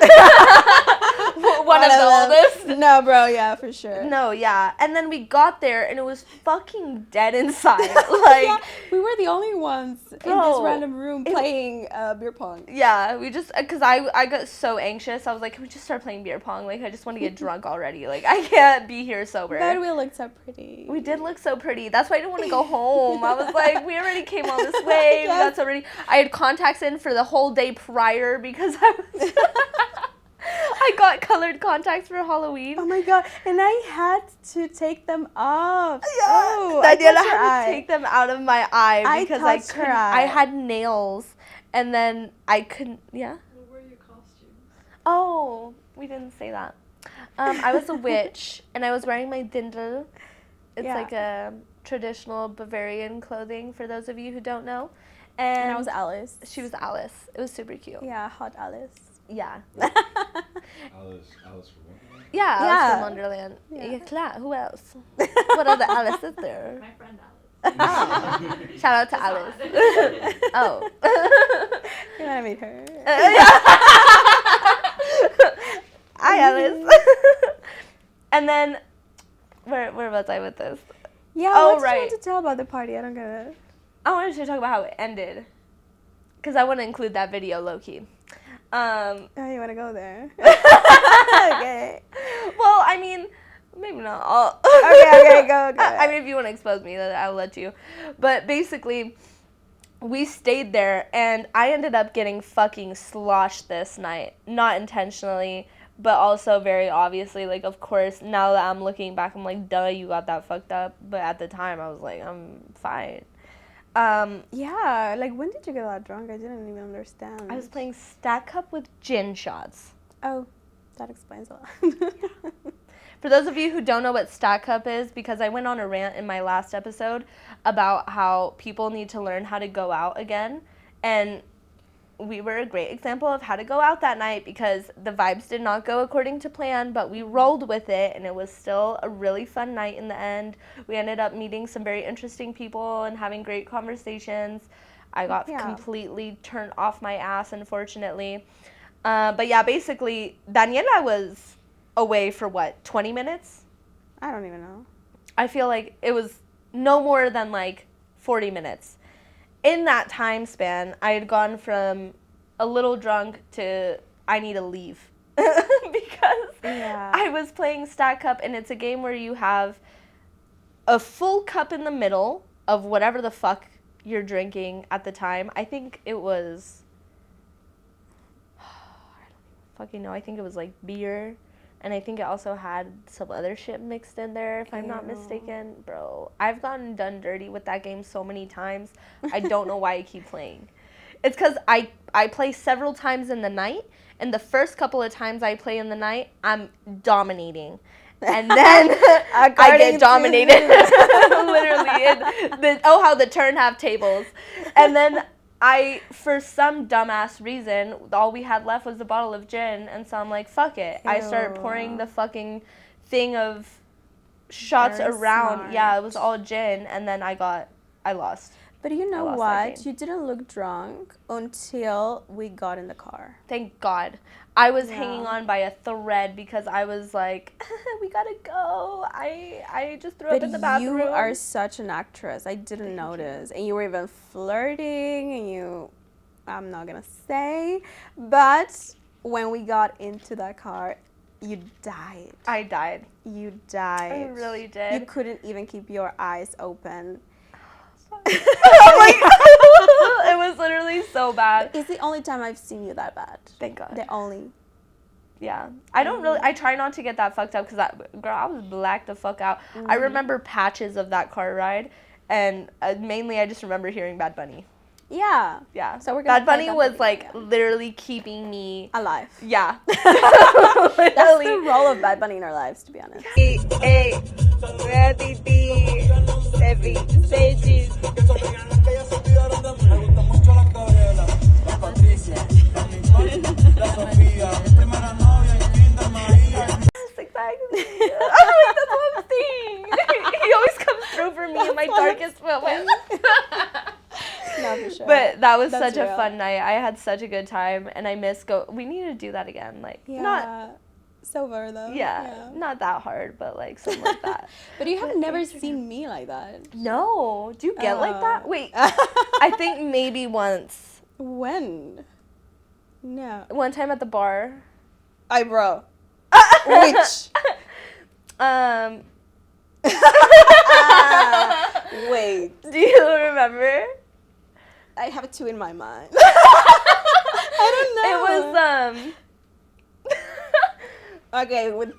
One of the them. oldest. No, bro. Yeah, for sure. No, yeah. And then we got there and it was fucking dead inside. Like, Yeah, we were the only ones in this Bro, random room playing beer pong. yeah, we just, because I got so anxious. I was like, can we just start playing beer pong? Like, I just want to get drunk already. Like, I can't be here sober. But we looked so pretty. We did look so pretty. That's why I didn't want to go home. I was like, we already came all this way. We got so ready. I had contacts in for the whole day prior because I was... I got colored contacts for Halloween. Oh my god! And I had to take them off. Yeah, Oh, I Daniela touched her had eye. to take them out of my eye I because I touched her couldn't. eye. I had nails, and then I couldn't. Yeah. What were your costumes? Oh, we didn't say that. I was a witch, and I was wearing my dindel. It's Yeah. like a traditional Bavarian clothing for those of you who don't know. And I was Alice. She was Alice. It was super cute. Yeah, hot Alice. Yeah. Alice from Wonderland? Yeah, Alice Yeah. from Wonderland. Yeah. Yeah, klar. Who else? What other Alice is there? My friend Alice. Oh. Shout out to Alice. Oh. You want to meet her? Hi, Alice. And then, where was I with this? Yeah, Oh, what did you right. want to tell about the party? I don't get it. I wanted to talk about how it ended. Because I want to include that video low-key. Oh, you want to go there? Okay. Well, I mean, maybe not. Okay, go. I mean, if you want to expose me, then I'll let you. But basically, we stayed there, and I ended up getting fucking sloshed this night. Not intentionally, but also very obviously. Like, of course, now that I'm looking back, I'm like, duh, you got that fucked up. But at the time, I was like, I'm fine. Yeah, like when did you get that drunk? I didn't even understand. I was playing Stack Up with gin shots. Oh, that explains a lot. For those of you who don't know what Stack Up is, because I went on a rant in my last episode about how people need to learn how to go out again, and we were a great example of how to go out that night because the vibes did not go according to plan, but we rolled with it, and it was still a really fun night in the end. We ended up meeting some very interesting people and having great conversations. I got Yeah. completely turned off my ass, unfortunately. But yeah, basically, Daniela was away for what, 20 minutes? I don't even know. I feel like it was no more than like 40 minutes. In that time span, I had gone from a little drunk to I need to leave. Because I was playing Stack Cup, and it's a game where you have a full cup in the middle of whatever the fuck you're drinking at the time. I think it was, I don't fucking know, I think it was like beer, and I think it also had some other shit mixed in there, if I'm not mistaken. Bro, I've gotten done dirty with that game so many times. I don't know why I keep playing. It's because I play several times in the night, and the first couple of times I play in the night, I'm dominating. And then I get dominated. Literally. How the turn have tables. And then for some dumbass reason, all we had left was a bottle of gin, and so I'm like, fuck it. Ew. I started pouring the fucking thing of shots Very around. smart. Yeah, it was all gin, and then I lost. But you know what? You didn't look drunk until we got in the car. Thank God. I was hanging on by a thread because I was like, we gotta go. I just threw up in the bathroom. You are such an actress. I didn't notice. And you were even flirting, and I'm not gonna say, but when we got into that car, you died. I died. You died. I really did. You couldn't even keep your eyes open. It was literally so bad. It's the only time I've seen you that bad. Thank God. The only. Yeah. I try not to get that fucked up because I was blacked the fuck out. I remember patches of that car ride, and mainly I just remember hearing Bad Bunny. Yeah. Yeah. So we're gonna Bad Bunny was like literally keeping me alive. Yeah. That's the role of Bad Bunny in our lives, to be honest. Exactly. That's what I'm saying. He always comes through for me in my darkest moments. No, for sure. But that was That's such real. a fun night. I had such a good time, and I miss we need to do that again. Like not sober though. Yeah, not that hard, but like something like that. But you have never seen me like that. No, do you get like that? Wait, I think maybe once. When? No. One time at the bar. Bro. Which? Wait. Do you remember? I have two in my mind. I don't know. It was Okay, with.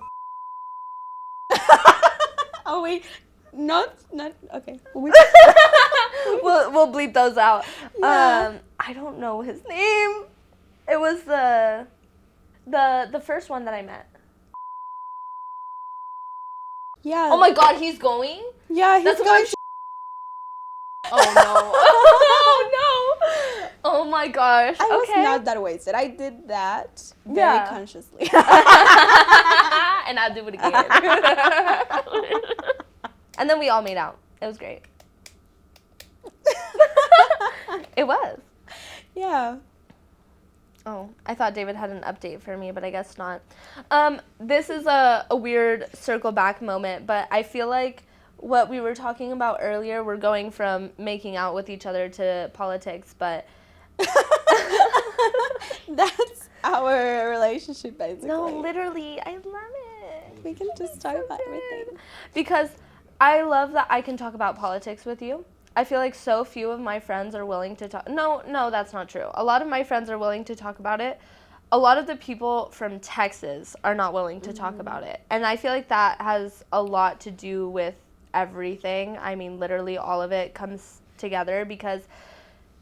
Oh wait, not okay. We'll bleep those out. Yeah. I don't know his name. It was the first one that I met. Yeah. Oh my God, he's going? Yeah, he's going. Oh no. Oh no. Oh my gosh. I was Okay. not that wasted. I did that very consciously. And I'll do it again. And then we all made out. It was great. It was. Yeah. Oh, I thought David had an update for me, but I guess not. This is a weird circle back moment, but I feel like what we were talking about earlier, we're going from making out with each other to politics, but... That's our relationship, basically. No, literally, I love it. We can just talk about everything. Because I love that I can talk about politics with you. I feel like so few of my friends are willing to talk. No, that's not true. A lot of my friends are willing to talk about it. A lot of the people from Texas are not willing to talk about it. And I feel like that has a lot to do with everything. I mean, literally all of it comes together because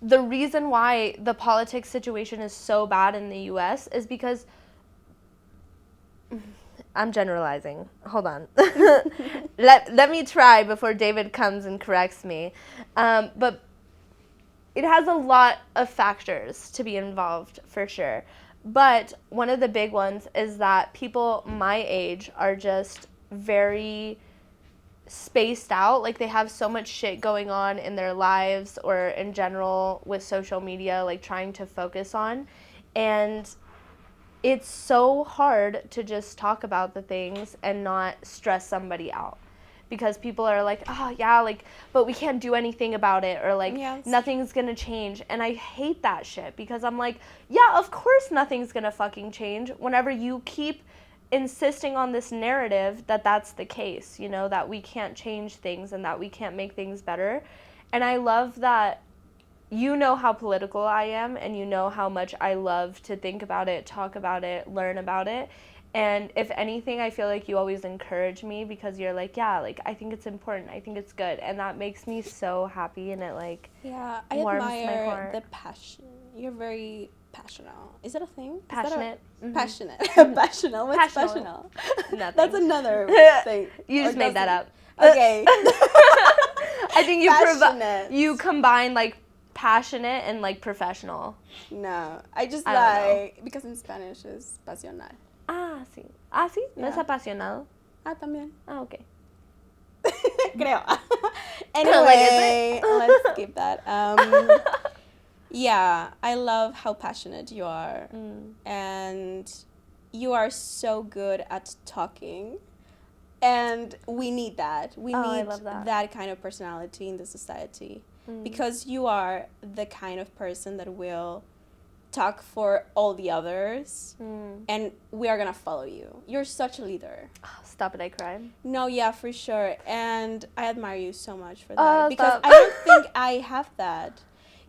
the reason why the politics situation is so bad in the U.S. is because I'm generalizing. Hold on. Let me try before David comes and corrects me. But it has a lot of factors to be involved, for sure. But one of the big ones is that people my age are just very spaced out. Like, they have so much shit going on in their lives or in general with social media, like, trying to focus on. And it's so hard to just talk about the things and not stress somebody out. Because people are like, oh, yeah, like, but we can't do anything about it, or like, Yes. nothing's gonna change. And I hate that shit, because I'm like, yeah, of course nothing's gonna fucking change whenever you keep insisting on this narrative that that's the case, you know, that we can't change things and that we can't make things better. And I love that you know how political I am, and you know how much I love to think about it, talk about it, learn about it. And if anything, I feel like you always encourage me, because you're like, yeah, like, I think it's important, I think it's good. And that makes me so happy, and it, like, Yeah, I warms my admire heart. the passion. You're very passionate. Is that a thing? Is Passionate. That Mhm. Passionate. Passionate. What's Passionate. passionate? Nothing. That's another thing. You just Or made that doesn't- up. Okay. I think Passionate. you combine, like, passionate and, like, professional. No, I just I don't know. like, because in Spanish is pasional. Ah, sí. Ah, sí, no es Yeah. apasionado. Ah, también. Ah, okay. Creo. Like, Anyway, let's skip that. Yeah, I love how passionate you are. And you are so good at talking. And we need that. We Oh, I need love that. that kind of personality in the society. Because you are the kind of person that will talk for all the others. And we are going to follow you. You're such a leader. Stop it, I cry. No, yeah, for sure. And I admire you so much for that. Oh, because stop. I don't think I have that.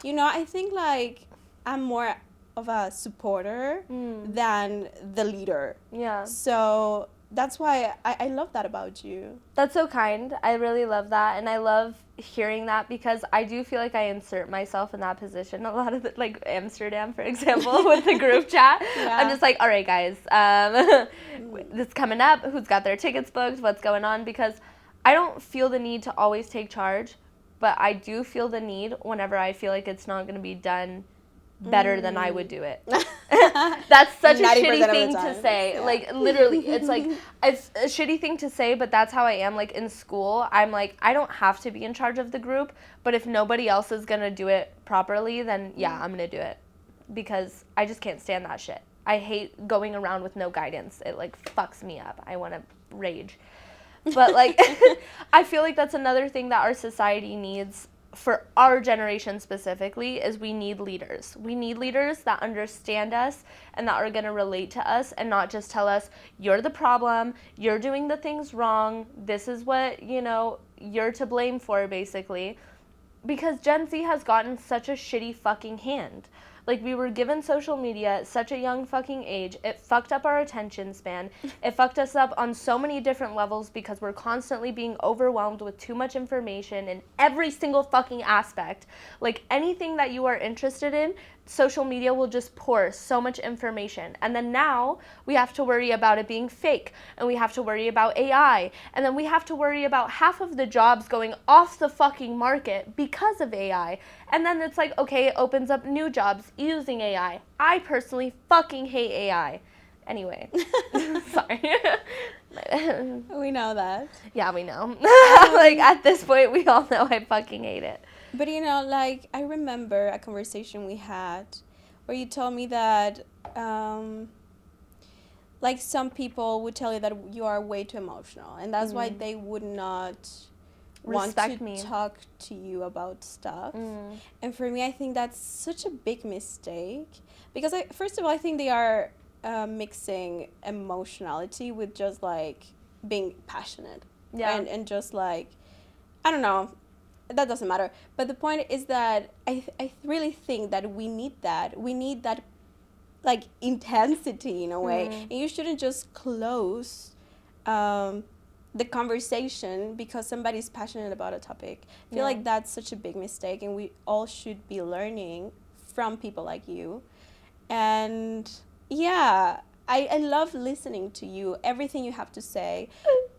You know, I think, like, I'm more of a supporter than the leader. Yeah. So that's why I love that about you. That's so kind. I really love that, and I love hearing that, because I do feel like I insert myself in that position a lot of the, like, Amsterdam, for example, with the group chat. Yeah. I'm just like, all right, guys, this is coming up. Who's got their tickets booked? What's going on? Because I don't feel the need to always take charge, but I do feel the need whenever I feel like it's not going to be done better than I would do it. That's such a 90% of shitty the thing to time. say. Yeah. Like, literally, it's like, it's a shitty thing to say, but that's how I am. Like, in school, I'm like, I don't have to be in charge of the group, but if nobody else is gonna do it properly, then yeah, I'm gonna do it. Because I just can't stand that shit. I hate going around with no guidance. It, like, fucks me up. I wanna rage. But, like, I feel like that's another thing that our society needs, for our generation specifically, is we need leaders. We need leaders that understand us and that are going to relate to us, and not just tell us, you're the problem, you're doing the things wrong, this is what, you know, you're to blame for, basically. Because Gen Z has gotten such a shitty fucking hand. Like, we were given social media at such a young fucking age. It fucked up our attention span. It fucked us up on so many different levels, because we're constantly being overwhelmed with too much information in every single fucking aspect. Like, anything that you are interested in, social media will just pour so much information. And then now we have to worry about it being fake, and we have to worry about AI, and then we have to worry about half of the jobs going off the fucking market because of AI. And then it's like, okay, it opens up new jobs using AI. I personally fucking hate AI. Anyway, sorry. We know that. Yeah, we know. Like, at this point, we all know I fucking hate it. But, you know, like, I remember a conversation we had where you told me that, like, some people would tell you that you are way too emotional, and that's why they would not want Respect to me. talk to you about stuff. And for me, I think that's such a big mistake, because first of all, I think they are mixing emotionality with just, like, being passionate. Yeah. And just, like, I don't know, that doesn't matter. But the point is that I really think that we need that. We need that, like, intensity in a way. And you shouldn't just close the conversation because somebody's passionate about a topic. I feel like that's such a big mistake, and we all should be learning from people like you. And yeah, I love listening to you, everything you have to say.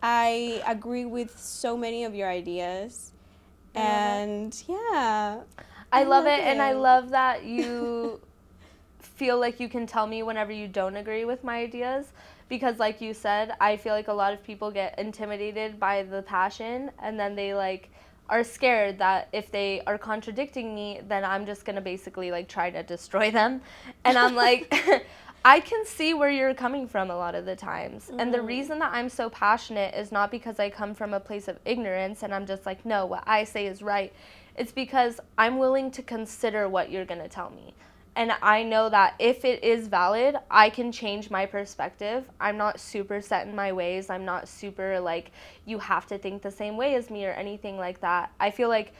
I agree with so many of your ideas. And yeah, I love it, and I love that you feel like you can tell me whenever you don't agree with my ideas, because, like you said, I feel like a lot of people get intimidated by the passion, and then they, like, are scared that if they are contradicting me, then I'm just gonna basically, like, try to destroy them. And I'm like, I can see where you're coming from a lot of the times. And the reason that I'm so passionate is not because I come from a place of ignorance and I'm just like, no, what I say is right. It's because I'm willing to consider what you're going to tell me. And I know that if it is valid, I can change my perspective. I'm not super set in my ways. I'm not super like, you have to think the same way as me or anything like that. I feel like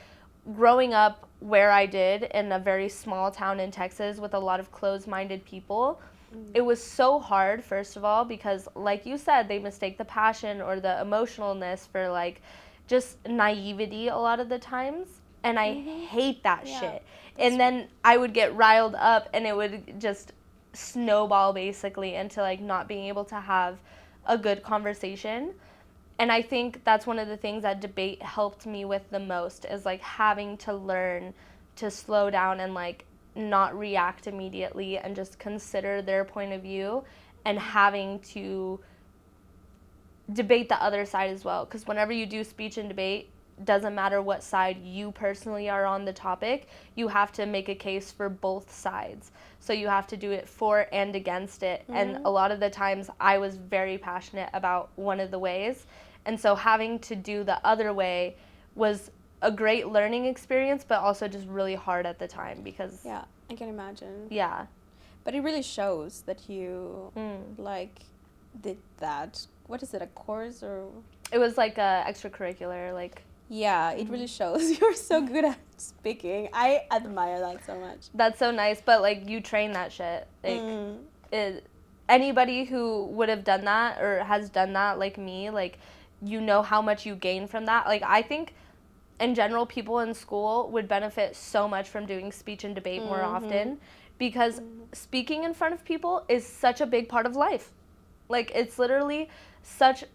growing up where I did in a very small town in Texas with a lot of closed-minded people, it was so hard, first of all, because like you said, they mistake the passion or the emotionalness for like just naivety a lot of the times. And I hate that shit. And then I would get riled up and it would just snowball basically into like not being able to have a good conversation. And I think that's one of the things that debate helped me with the most is like having to learn to slow down and like not react immediately and just consider their point of view and having to debate the other side as well. Because whenever you do speech and debate, doesn't matter what side you personally are on the topic, you have to make a case for both sides. So you have to do it for and against it. And a lot of the times I was very passionate about one of the ways. And so having to do the other way was a great learning experience, but also just really hard at the time because... Yeah, I can imagine. Yeah. But it really shows that you, like, did that. What is it, a course or... It was like a extracurricular, like... Yeah, it really shows. You're so good at speaking. I admire that so much. That's so nice, but like you train that shit. Like anybody who would have done that or has done that like me, like you know how much you gain from that. Like I think in general people in school would benefit so much from doing speech and debate more often because speaking in front of people is such a big part of life. Like it's literally such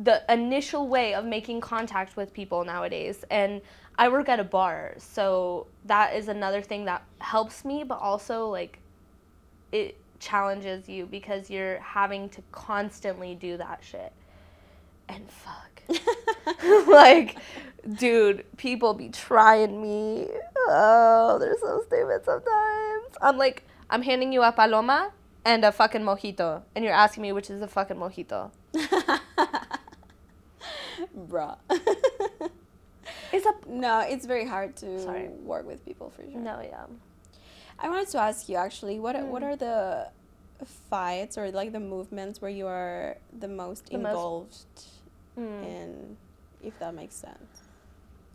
the initial way of making contact with people nowadays. And I work at a bar, so that is another thing that helps me, but also like it challenges you because you're having to constantly do that shit. And fuck. Like, dude, people be trying me. Oh, they're so stupid sometimes. I'm like, I'm handing you a paloma and a fucking mojito, and you're asking me which is a fucking mojito. Bruh. No, it's very hard to work with people for sure. No, yeah. I wanted to ask you actually, what are the fights or like the movements where you are the most involved in, if that makes sense?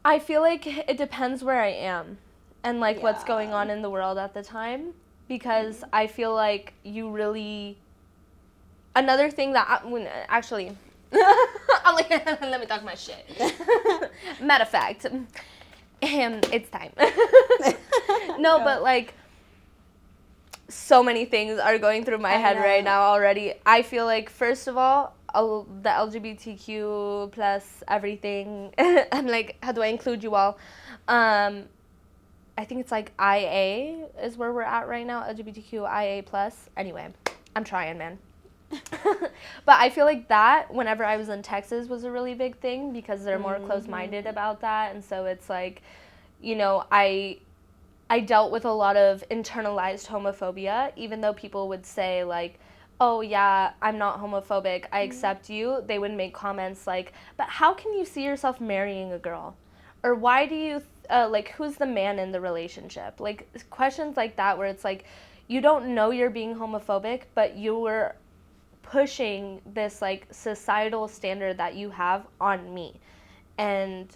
I feel like it depends where I am and like what's going on in the world at the time, because I feel like you really... Another thing that actually... I'm like, let me talk my shit. Matter of fact, it's time. No, but like, so many things are going through my head right now already. I feel like, first of all, the LGBTQ plus everything. I'm like, how do I include you all? I think it's like IA is where we're at right now. LGBTQ IA plus. Anyway, I'm trying, man. But I feel like that whenever I was in Texas was a really big thing because they're more closed-minded about that. And so it's like, you know, I dealt with a lot of internalized homophobia, even though people would say like, oh yeah, I'm not homophobic, I accept you. They would make comments like, but how can you see yourself marrying a girl? Or why do you, like, who's the man in the relationship? Like questions like that where it's like, you don't know you're being homophobic, but you were pushing this like societal standard that you have on me. And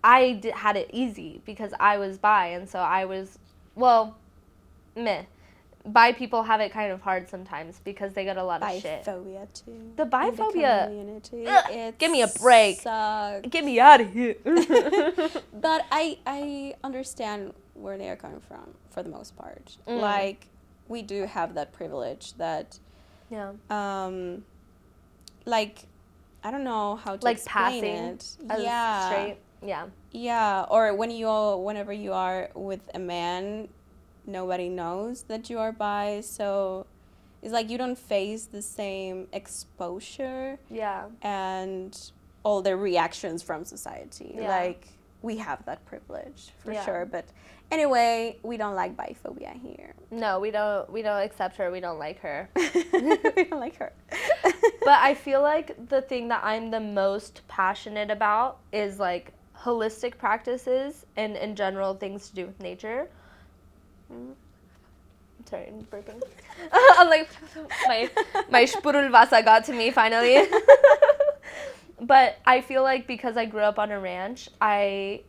I had it easy because I was bi, and so I was, well, meh. Bi people have it kind of hard sometimes because they get a lot of shit. Biphobia too. The biphobia, give me a break. Sucks. Get me out of here. But I understand where they are coming from for the most part. Like, we do have that privilege that... Yeah. Like, I don't know how to like explain passing it. as straight. Yeah. Yeah, or whenever you are with a man, nobody knows that you are bi, so it's like you don't face the same exposure. Yeah. And all the reactions from society. Yeah. Like, we have that privilege for Yeah. sure. But anyway, we don't like biphobia here. No, we don't accept her. We don't like her. We don't like her. But I feel like the thing that I'm the most passionate about is like holistic practices and in general things to do with nature. Sorry, I'm burping. I'm like, my sprudelwasser got to me finally. But I feel like because I grew up on a ranch, I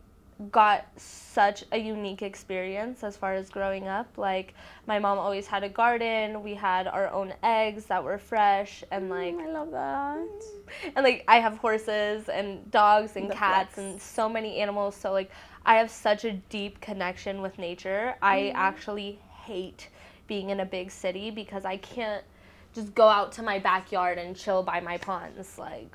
got such a unique experience as far as growing up. Like, my mom always had a garden. We had our own eggs that were fresh, and like I love that. and like I have horses and dogs and The cats flex. and so many animals. So like I have such a deep connection with nature. I actually hate being in a big city because I can't just go out to my backyard and chill by my ponds. Like,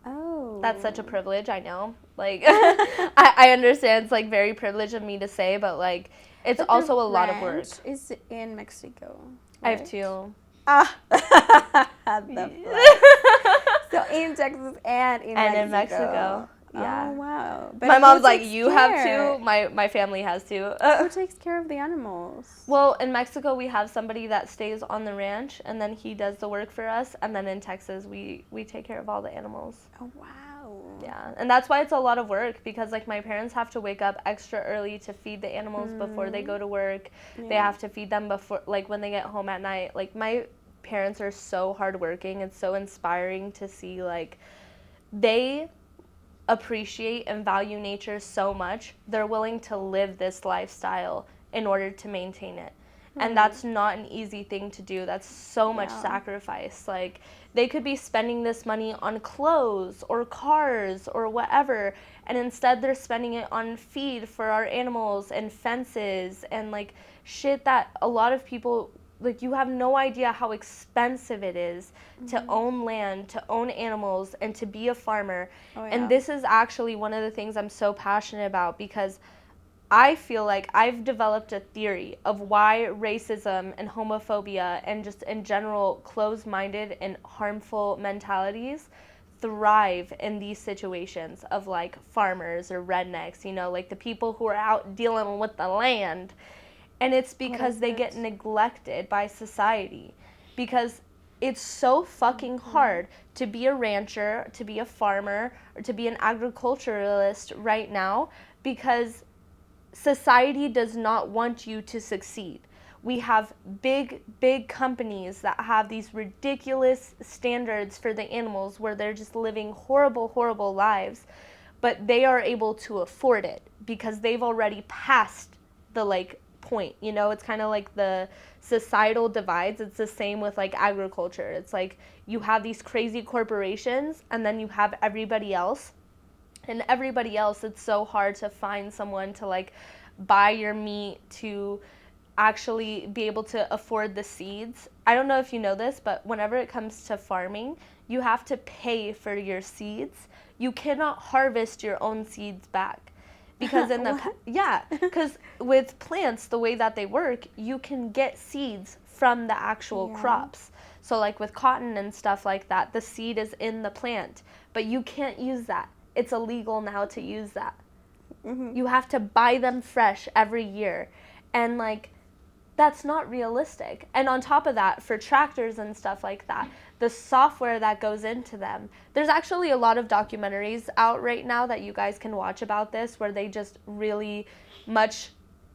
Oh. that's such a privilege, I know. Like, I understand it's, like, very privileged of me to say, but, like, it's But the also a lot of work. ranch is in Mexico. I have right? 2. Ah. The flex. So in Texas and in And Mexico. in Mexico, yeah. Oh, wow. But My who mom's like, takes you have care? 2? My family has 2. Who takes care of the animals? Well, in Mexico, we have somebody that stays on the ranch, and then he does the work for us. And then in Texas, we take care of all the animals. Oh, wow. Yeah, and that's why it's a lot of work because, like, my parents have to wake up extra early to feed the animals before they go to work. They Yeah. have to feed them before, like, when they get home at night. Like, my parents are so hardworking. It's so inspiring to see, like, they appreciate and value nature so much. They're willing to live this lifestyle in order to maintain it. And that's not an easy thing to do. That's so much Yeah. sacrifice. Like, they could be spending this money on clothes or cars or whatever, and instead they're spending it on feed for our animals and fences and, like, shit that a lot of people, like, you have no idea how expensive it is to own land, to own animals, and to be a farmer. Oh, yeah. And this is actually one of the things I'm so passionate about because I feel like I've developed a theory of why racism and homophobia and just in general closed-minded and harmful mentalities thrive in these situations of like farmers or rednecks, you know, like the people who are out dealing with the land. And it's because they get neglected by society. Because it's so fucking hard to be a rancher, to be a farmer, or to be an agriculturalist right now because society does not want you to succeed. We have big companies that have these ridiculous standards for the animals where they're just living horrible lives, but they are able to afford it because they've already passed the like point, you know? It's kind of like the societal divides. It's the same with like agriculture. It's like you have these crazy corporations and then you have everybody else. And everybody else, it's so hard to find someone to like buy your meat, to actually be able to afford the seeds. I don't know if you know this, but whenever it comes to farming, you have to pay for your seeds. You cannot harvest your own seeds back. Because in the because with plants, the way that they work, you can get seeds from the actual crops. So like with cotton and stuff like that, the seed is in the plant, but you can't use that. It's illegal now to use that. You have to buy them fresh every year. And like, that's not realistic. And on top of that, for tractors and stuff like that, the software that goes into them, there's actually a lot of documentaries out right now that you guys can watch about this where they just really much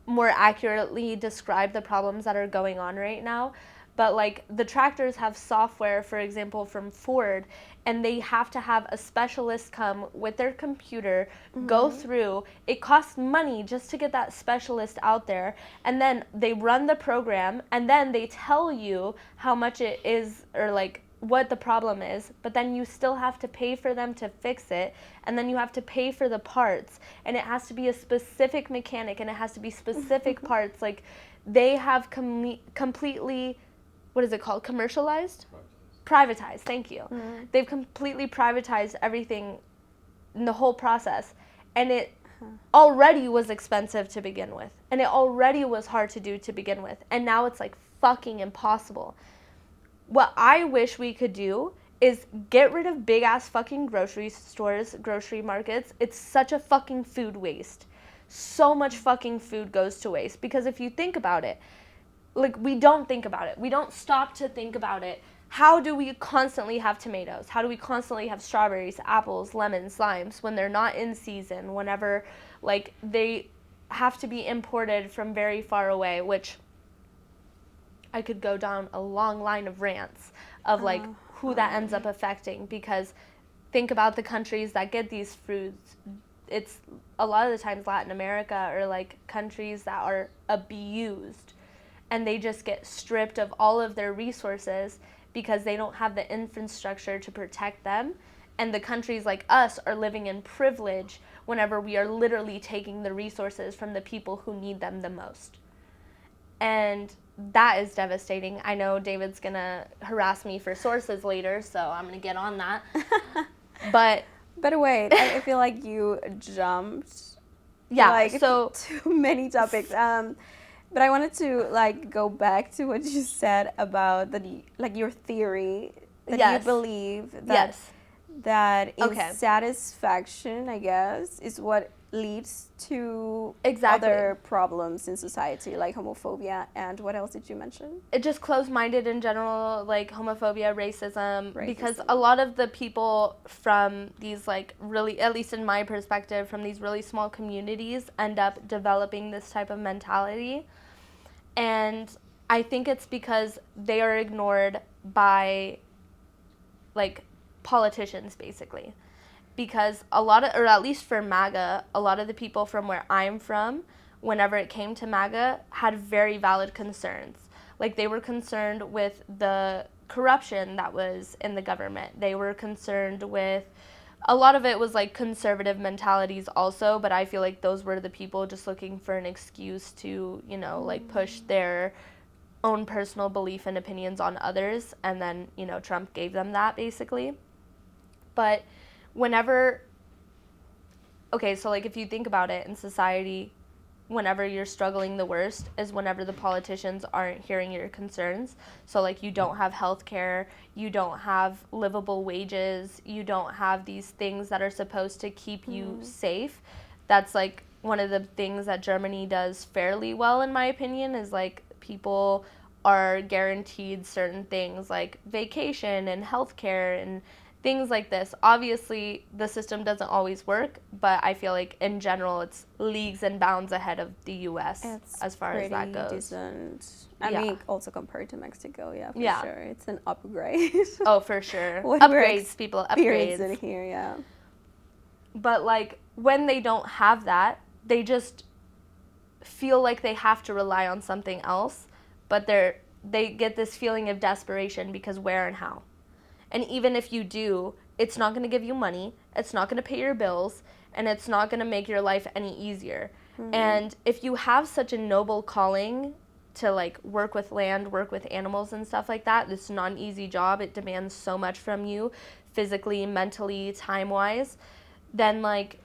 more accurately describe the problems that are going on right now. But like the tractors have software, for example, from Ford, and they have to have a specialist come with their computer, go through. It costs money just to get that specialist out there, and then they run the program, and then they tell you how much it is or like what the problem is, but then you still have to pay for them to fix it, and then you have to pay for the parts, and it has to be a specific mechanic, and it has to be specific parts. Like they have completely, what is it called? Commercialized? Privatized, thank you. They've completely privatized everything in the whole process. And it already was expensive to begin with. And it already was hard to do to begin with. And now it's like fucking impossible. What I wish we could do is get rid of big ass fucking grocery stores, grocery markets. It's such a fucking food waste. So much fucking food goes to waste because if you think about it, like we don't think about it. We don't stop to think about it. How do we constantly have tomatoes? How do we constantly have strawberries, apples, lemons, limes when they're not in season, whenever like they have to be imported from very far away, which I could go down a long line of rants of like who that ends up affecting because think about the countries that get these fruits. It's a lot of the times Latin America or like countries that are abused and they just get stripped of all of their resources because they don't have the infrastructure to protect them. And the countries like us are living in privilege whenever we are literally taking the resources from the people who need them the most. And that is devastating. I know David's gonna harass me for sources later, so I'm gonna get on that. But wait, I feel like you jumped. Yeah, like so too many topics. But I wanted to like go back to what you said about your theory that Yes. you believe that yes, that Okay. insatisfaction, I guess, is what leads to Exactly. other problems in society, like homophobia, and what else did you mention? it just closed-minded in general, like homophobia, racism, because Racism. a lot of the people from these like really, at least in my perspective, from these really small communities end up developing this type of mentality. And I think it's because they are ignored by like politicians basically. Because a lot of, or at least for MAGA, a lot of the people from where I'm from, whenever it came to MAGA, had very valid concerns. Like they were concerned with the corruption that was in the government. They were concerned with, a lot of it was like conservative mentalities also, but I feel like those were the people just looking for an excuse to, you know, like push their own personal belief and opinions on others. And then, you know, Trump gave them that basically. But whenever, okay, so like if you think about it in society, whenever you're struggling the worst is whenever the politicians aren't hearing your concerns. So like you don't have health care, you don't have livable wages, you don't have these things that are supposed to keep you safe. That's like one of the things that Germany does fairly well, in my opinion, is like people are guaranteed certain things like vacation and health care and things like this. Obviously, the system doesn't always work, but I feel like in general, it's leagues and bounds ahead of the U.S. It's as far as that goes. Decent. I Yeah. mean, also compared to Mexico, for Yeah. sure. It's an upgrade. Oh, for sure. What we're Upgrades, people, upgrades. in here, yeah. But like when they don't have that, they just feel like they have to rely on something else, but they get this feeling of desperation because where and how. And even if you do, it's not going to give you money, it's not going to pay your bills, and it's not going to make your life any easier. And if you have such a noble calling to like work with land, work with animals and stuff like that, it's not an easy job. It demands so much from you physically, mentally, time-wise. Then like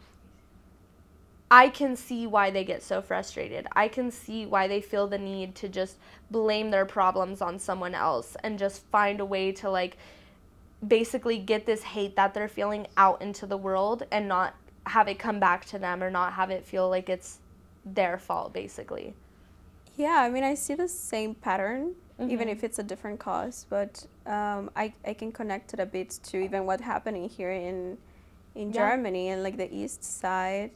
I can see why they get so frustrated. I can see why they feel the need to just blame their problems on someone else and just find a way to like basically get this hate that they're feeling out into the world and not have it come back to them or not have it feel like it's their fault basically. Yeah, I mean, I see the same pattern, even if it's a different cause, but I can connect it a bit to even what happening here in Germany and like the East Side,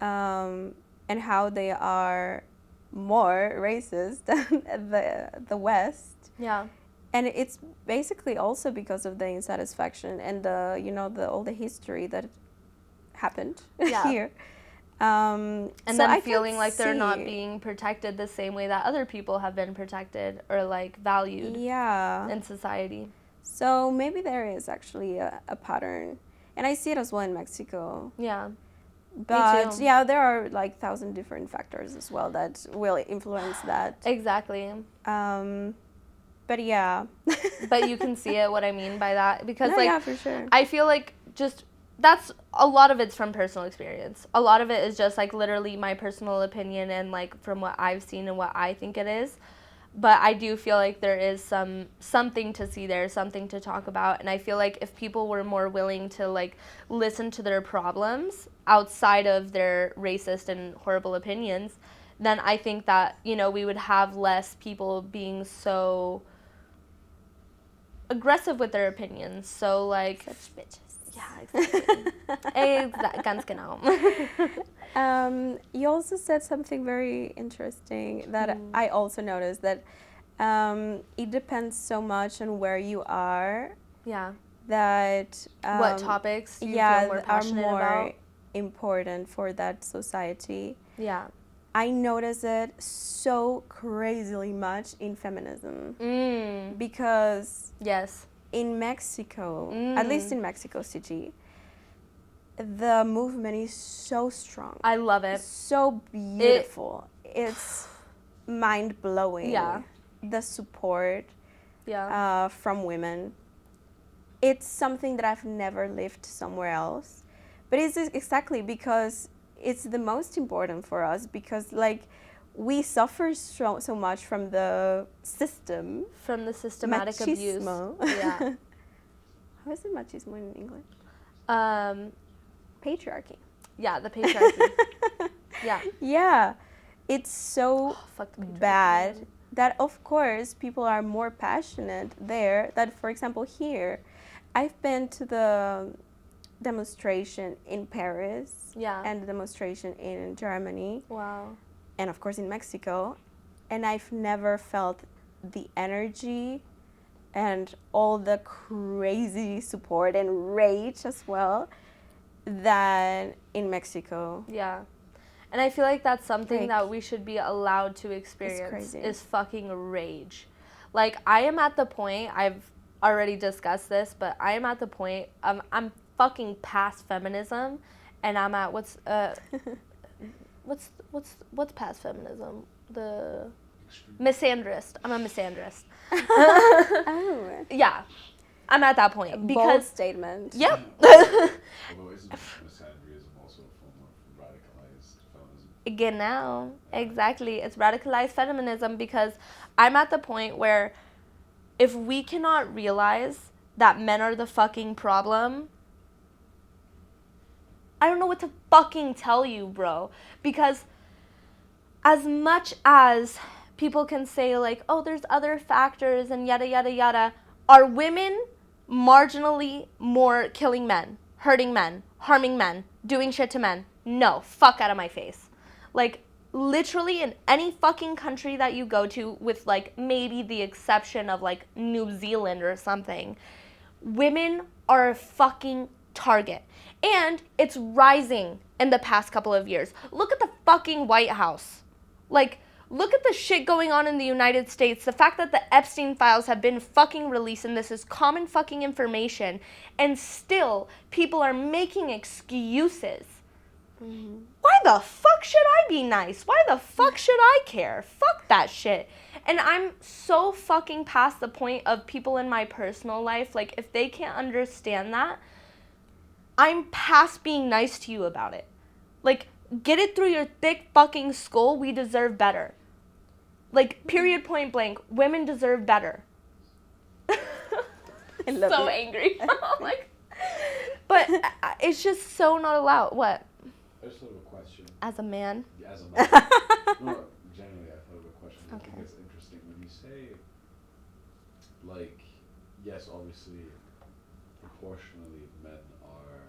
and how they are more racist than the West. Yeah. And it's basically also because of the insatisfaction and all the history that happened here. And so then I feeling can like they're not see- being protected the same way that other people have been protected or like valued in society. So maybe there is actually a pattern. And I see it as well in Mexico. Yeah. But too. yeah, there are like 1,000 different factors as well that will influence that. Exactly. But yeah. But you can see it, what I mean by that. Because No, like yeah, for sure. I feel like just that's a lot of it's from personal experience. A lot of it is just like literally my personal opinion and like from what I've seen and what I think it is. But I do feel like there is something to see there, something to talk about. And I feel like if people were more willing to, like, listen to their problems outside of their racist and horrible opinions, then I think that, you know, we would have less people being so aggressive with their opinions. So, like... Such bitches. Yeah, exactly. Ganz genau. You also said something very interesting that I also noticed, that it depends so much on where you are. Yeah. That What topics you feel more passionate are more about? important for that society. Yeah. I notice it so crazily much in feminism. Because Yes. in Mexico, at least in Mexico City, the movement is so strong. I love it. So beautiful. It's mind-blowing. Yeah. The support Yeah. from women. It's something that I've never lived somewhere else. But it's exactly because it's the most important for us, because, like, we suffer so much from the system. From the systematic machismo. abuse. Yeah. How is it machismo in English? Patriarchy. Yeah, the patriarchy. Yeah. Yeah. It's so Fuck the patriarchy. bad that, of course, people are more passionate there. That, for example, here, I've been to the demonstration in Paris. Yeah. And the demonstration in Germany. Wow. And, of course, in Mexico. And I've never felt the energy and all the crazy support and rage as well than in Mexico. Yeah. And I feel like that's something Like, that we should be allowed to experience crazy. is fucking rage. Like, I am at the point, I've already discussed this, but I am at the point, I'm fucking past feminism, and I'm at what's past feminism? The misandrist. I'm a misandrist. Oh. Yeah. I'm at that point. Bold Because statement. Yep. Although isn't misandryism also a form of radicalized feminism? Genau. Exactly. It's radicalized feminism, because I'm at the point where if we cannot realize that men are the fucking problem, I don't know what to fucking tell you, bro. Because as much as people can say, like, oh, there's other factors and yada, yada, yada, are women marginally more killing men, hurting men, harming men, doing shit to men? No. Fuck out of my face. Like, literally in any fucking country that you go to, with, like, maybe the exception of, like, New Zealand or something, women are a fucking target. And it's rising in the past couple of years. Look at the fucking White House. Like, look at the shit going on in the United States. The fact that the Epstein files have been fucking released and this is common fucking information, and still people are making excuses. Mm-hmm. Why the fuck should I be nice? Why the fuck should I care? Fuck that shit. And I'm so fucking past the point of people in my personal life, like, if they can't understand that, I'm past being nice to you about it. Like, get it through your thick fucking skull, we deserve better. Like, period, point blank, women deserve better. I love So it. angry. Like, but it's just so not allowed. What? I just thought of a question. As a man? Yeah, as a man. No, generally, I thought of a question. I think Okay. it's interesting when you say, like, yes, obviously, proportionally, men are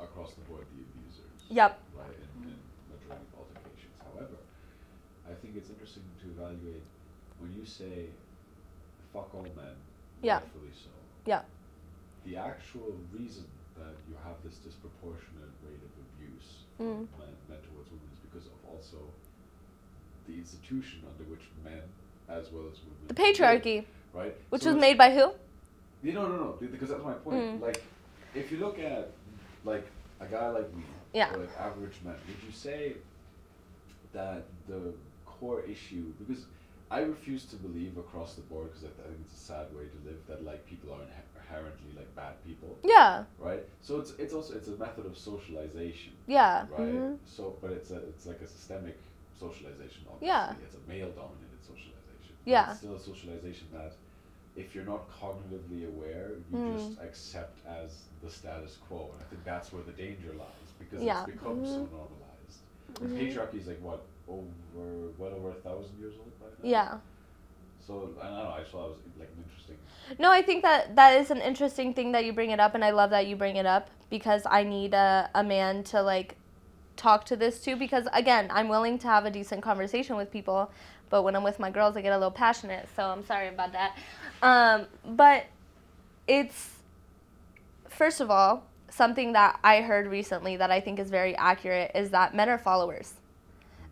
across the board the abusers. Yep. Right, in majority of altercations. However, I think it's interesting to evaluate when you say, "Fuck all men," Yeah. rightfully so. Yeah. The actual reason that you have this disproportionate rate of abuse from men towards women is because of also the institution under which men as well as women The patriarchy. live, right? Which So was it's- made by who? No, because that's my point. Like, if you look at, like, a guy like me, Yeah. or like average men, would you say that the core issue, because I refuse to believe across the board, because I think it's a sad way to live, that, like, people are inherently, like, bad people, Yeah. right? So it's also a method of socialization, Yeah. right? Mhm. So, but it's like a systemic socialization, obviously. Yeah. It's a male-dominated socialization. Yeah. It's still a socialization that if you're not cognitively aware, you just accept as the status quo. And I think that's where the danger lies, because Yeah. it's become so normalized. And patriarchy is like what, well over 1,000 years old by now? Yeah. So I don't know, I just thought it was like an interesting. No, I think that is an interesting thing that you bring it up, and I love that you bring it up, because I need a man to like talk to this too, because again, I'm willing to have a decent conversation with people, but when I'm with my girls I get a little passionate, so I'm sorry about that. But it's, first of all, something that I heard recently that I think is very accurate is that men are followers.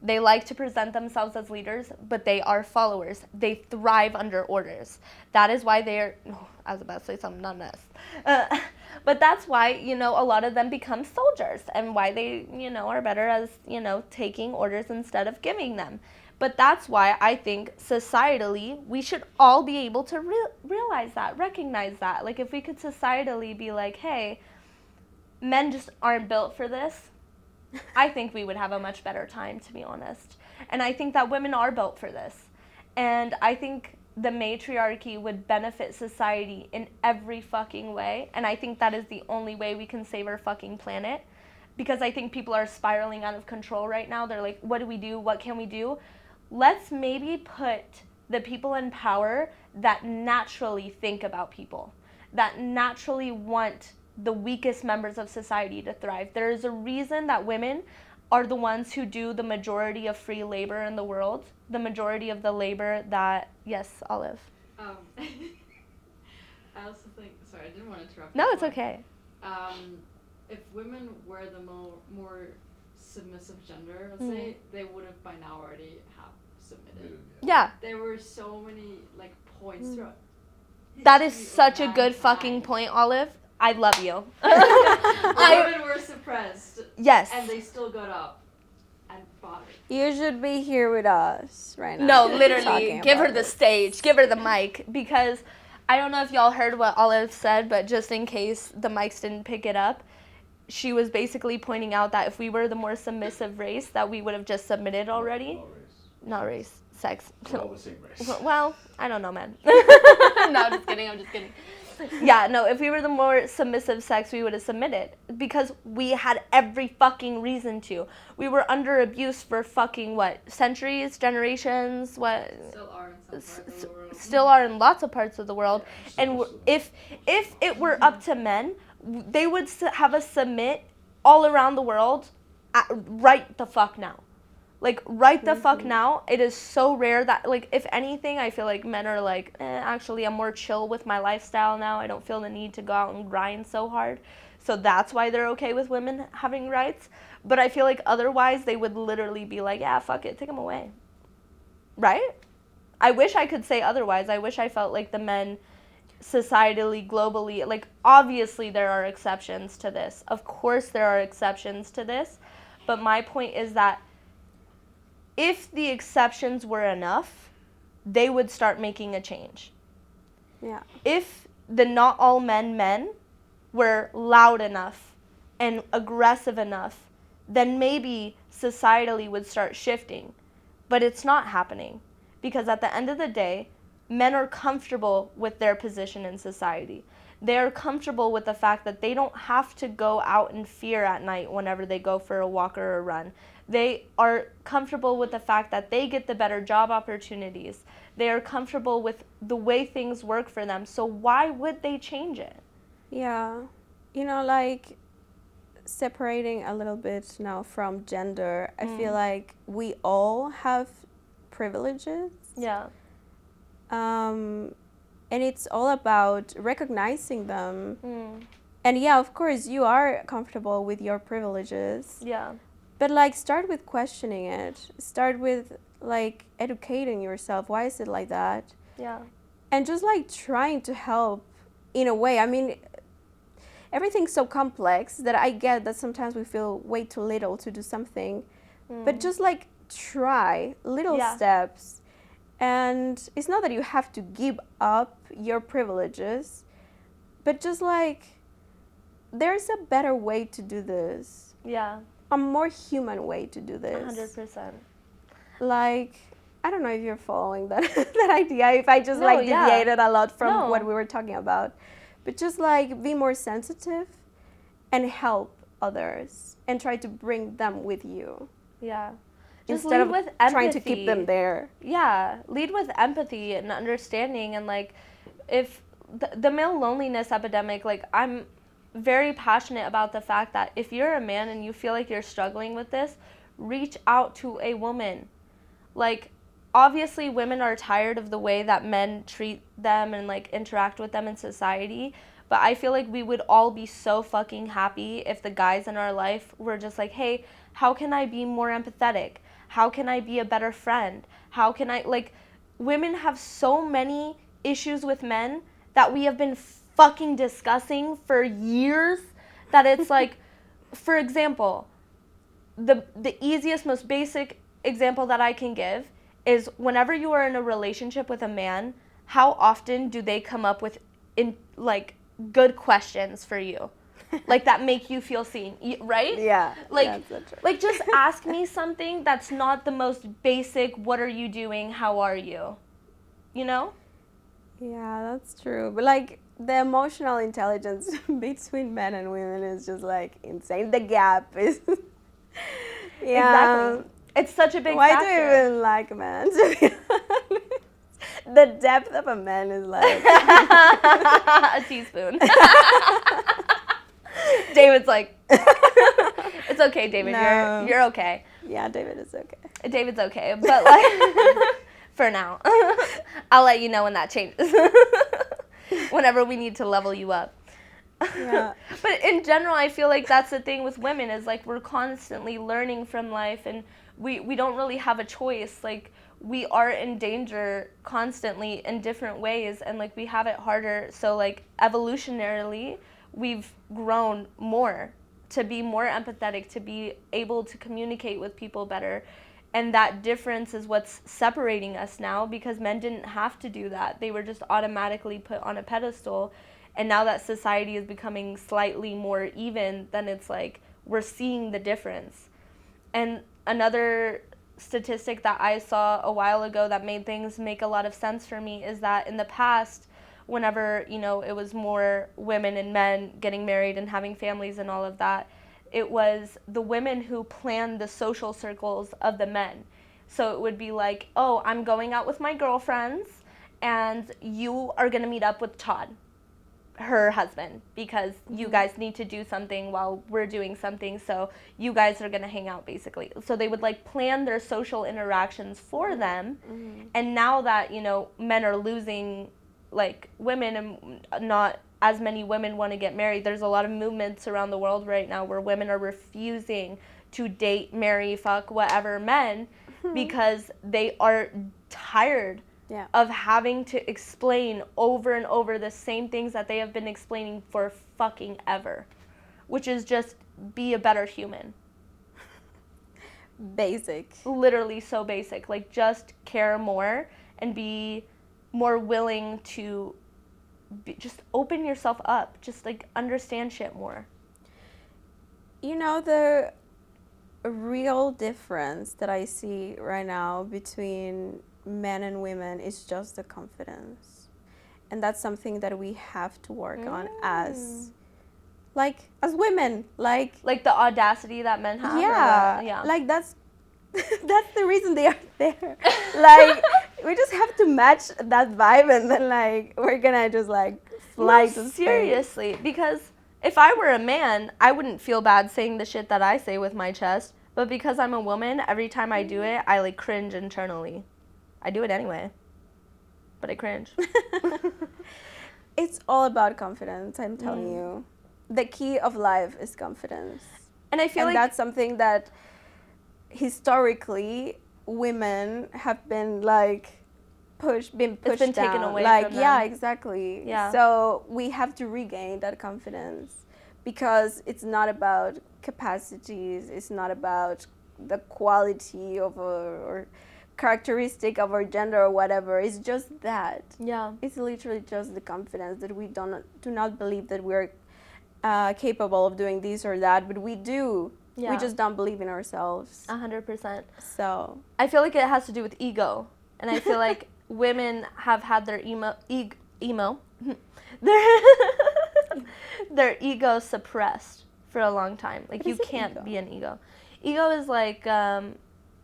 They like to present themselves as leaders, but they are followers. They thrive under orders. That is why they're, I was about to say something, not us. But that's why, a lot of them become soldiers, and why they, are better as, taking orders instead of giving them. But that's why I think societally we should all be able to realize that, recognize that. Like if we could societally be like, hey, men just aren't built for this, I think we would have a much better time, to be honest. And I think that women are built for this. And I think the matriarchy would benefit society in every fucking way. And I think that is the only way we can save our fucking planet. Because I think people are spiraling out of control right now. They're like, what do we do? What can we do? Let's maybe put the people in power that naturally think about people, that naturally want the weakest members of society to thrive. There is a reason that women are the ones who do the majority of free labor in the world, the majority of the labor that, yes, Olive. I also think, sorry, I didn't want to interrupt. No, it's okay. If women were the more submissive gender, let's say, they would have by now already have submitted. Yeah. There were so many points throughout. That is such a good fucking point, Olive. I love you. Women were suppressed. Yes. And they still got up and fought it. You should be here with us right now. No, literally, talking give her about the this. stage, give her the mic, because I don't know if y'all heard what Olive said, but just in case the mics didn't pick it up, she was basically pointing out that if we were the more submissive race, that we would have just submitted already. Not race, sex. We're all the same race. Well, I don't know, man. No, I'm just kidding. Yeah, no, if we were the more submissive sex, we would have submitted, because we had every fucking reason to. We were under abuse for fucking, centuries, generations, Still are in some parts of the world. Still are in lots of parts of the world. And if it were up to men, they would have us submit all around the world right the fuck now. Right the fuck now. It is so rare that, if anything, I feel like men are actually, I'm more chill with my lifestyle now. I don't feel the need to go out and grind so hard. So that's why they're okay with women having rights. But I feel like otherwise they would literally be like, yeah, fuck it, take them away. Right? I wish I could say otherwise. I wish I felt like the men societally, globally, obviously there are exceptions to this. Of course there are exceptions to this. But my point is that if the exceptions were enough, they would start making a change. Yeah. If the not all men were loud enough and aggressive enough, then maybe societally would start shifting. But it's not happening, because at the end of the day, men are comfortable with their position in society. They are comfortable with the fact that they don't have to go out in fear at night whenever they go for a walk or a run. They are comfortable with the fact that they get the better job opportunities. They are comfortable with the way things work for them. So why would they change it? Yeah. Separating a little bit now from gender, I feel like we all have privileges. Yeah. And it's all about recognizing them. And yeah, of course, you are comfortable with your privileges. Yeah. But start with questioning it. Start with educating yourself. Why is it like that? Yeah. And just trying to help in a way. I mean, everything's so complex that I get that sometimes we feel way too little to do something. But just try little steps. And it's not that you have to give up your privileges, but just there's a better way to do this. Yeah. A more human way to do this. 100%. I don't know if you're following that that idea, if I just No, like yeah. deviated a lot from No. what we were talking about. But just like be more sensitive and help others and try to bring them with you. Yeah. Just Instead lead of with empathy. trying to keep them there. Yeah, lead with empathy and understanding, and like if the male loneliness epidemic, like I'm very passionate about the fact that if you're a man and you feel like you're struggling with this, reach out to a woman. Like obviously women are tired of the way that men treat them and like interact with them in society, but I feel like we would all be so fucking happy if the guys in our life were just like, hey, how can I be more empathetic? How can I be a better friend? How can I, like, women have so many issues with men that we have been fucking discussing for years that it's like, for example, the easiest, most basic example that I can give is whenever you are in a relationship with a man, how often do they come up with good questions for you? Like that make you feel seen, right? Yeah. Like, that's true. like just ask me something that's not the most basic, what are you doing? How are you? You know? Yeah, that's true. But like the emotional intelligence between men and women is just like insane. The gap is yeah. Exactly. It's such a big Why factor. do you even like men? To be honest? The depth of a man is like a teaspoon. David's like, it's okay, David. No. You're okay. Yeah, David is okay. David's okay, but like for now, I'll let you know when that changes. Whenever we need to level you up. Yeah. But in general, I feel like that's the thing with women is like we're constantly learning from life, and we don't really have a choice. Like we are in danger constantly in different ways, and like we have it harder. So like evolutionarily, we've grown more to be more empathetic, to be able to communicate with people better. And that difference is what's separating us now, because men didn't have to do that. They were just automatically put on a pedestal. And now that society is becoming slightly more even, then it's like we're seeing the difference. And another statistic that I saw a while ago that made things make a lot of sense for me is that in the past, whenever, you know, it was more women and men getting married and having families and all of that, it was the women who planned the social circles of the men. So it would be like, oh, I'm going out with my girlfriends and you are going to meet up with Todd, her husband, because you guys need to do something while we're doing something, so you guys are going to hang out basically. So they would like plan their social interactions for them. And now that, you know, men are losing like women and not as many women want to get married, there's a lot of movements around the world right now where women are refusing to date, marry, fuck, whatever men because they are tired of having to explain over and over the same things that they have been explaining for fucking ever, which is just be a better human. Basic. Literally so basic. Like just care more and be more willing to just open yourself up, just like understand shit more. You know, the real difference that I see right now between men and women is just the confidence. And that's something that we have to work on as women. Like the audacity that men have. Yeah. Like that's the reason they are there. Like we just have to match that vibe, and then like we're gonna just like fly to space. Seriously, because if I were a man, I wouldn't feel bad saying the shit that I say with my chest, but because I'm a woman, every time I do it, I like cringe internally. I do it anyway, but I cringe. It's all about confidence, I'm telling you. The key of life is confidence. And I feel like that's something that historically women have been like pushed down. taken away like from them. Yeah, exactly. Yeah. So we have to regain that confidence, because it's not about capacities, it's not about the quality of or characteristic of our gender or whatever. It's just that. Yeah. It's literally just the confidence that we do not believe that we're capable of doing this or that, but we do. Yeah. We just don't believe in ourselves. 100%. So I feel like it has to do with ego. And I feel like women have had their their ego suppressed for a long time. Like, What you is an can't ego? be an ego. Ego is like, yeah,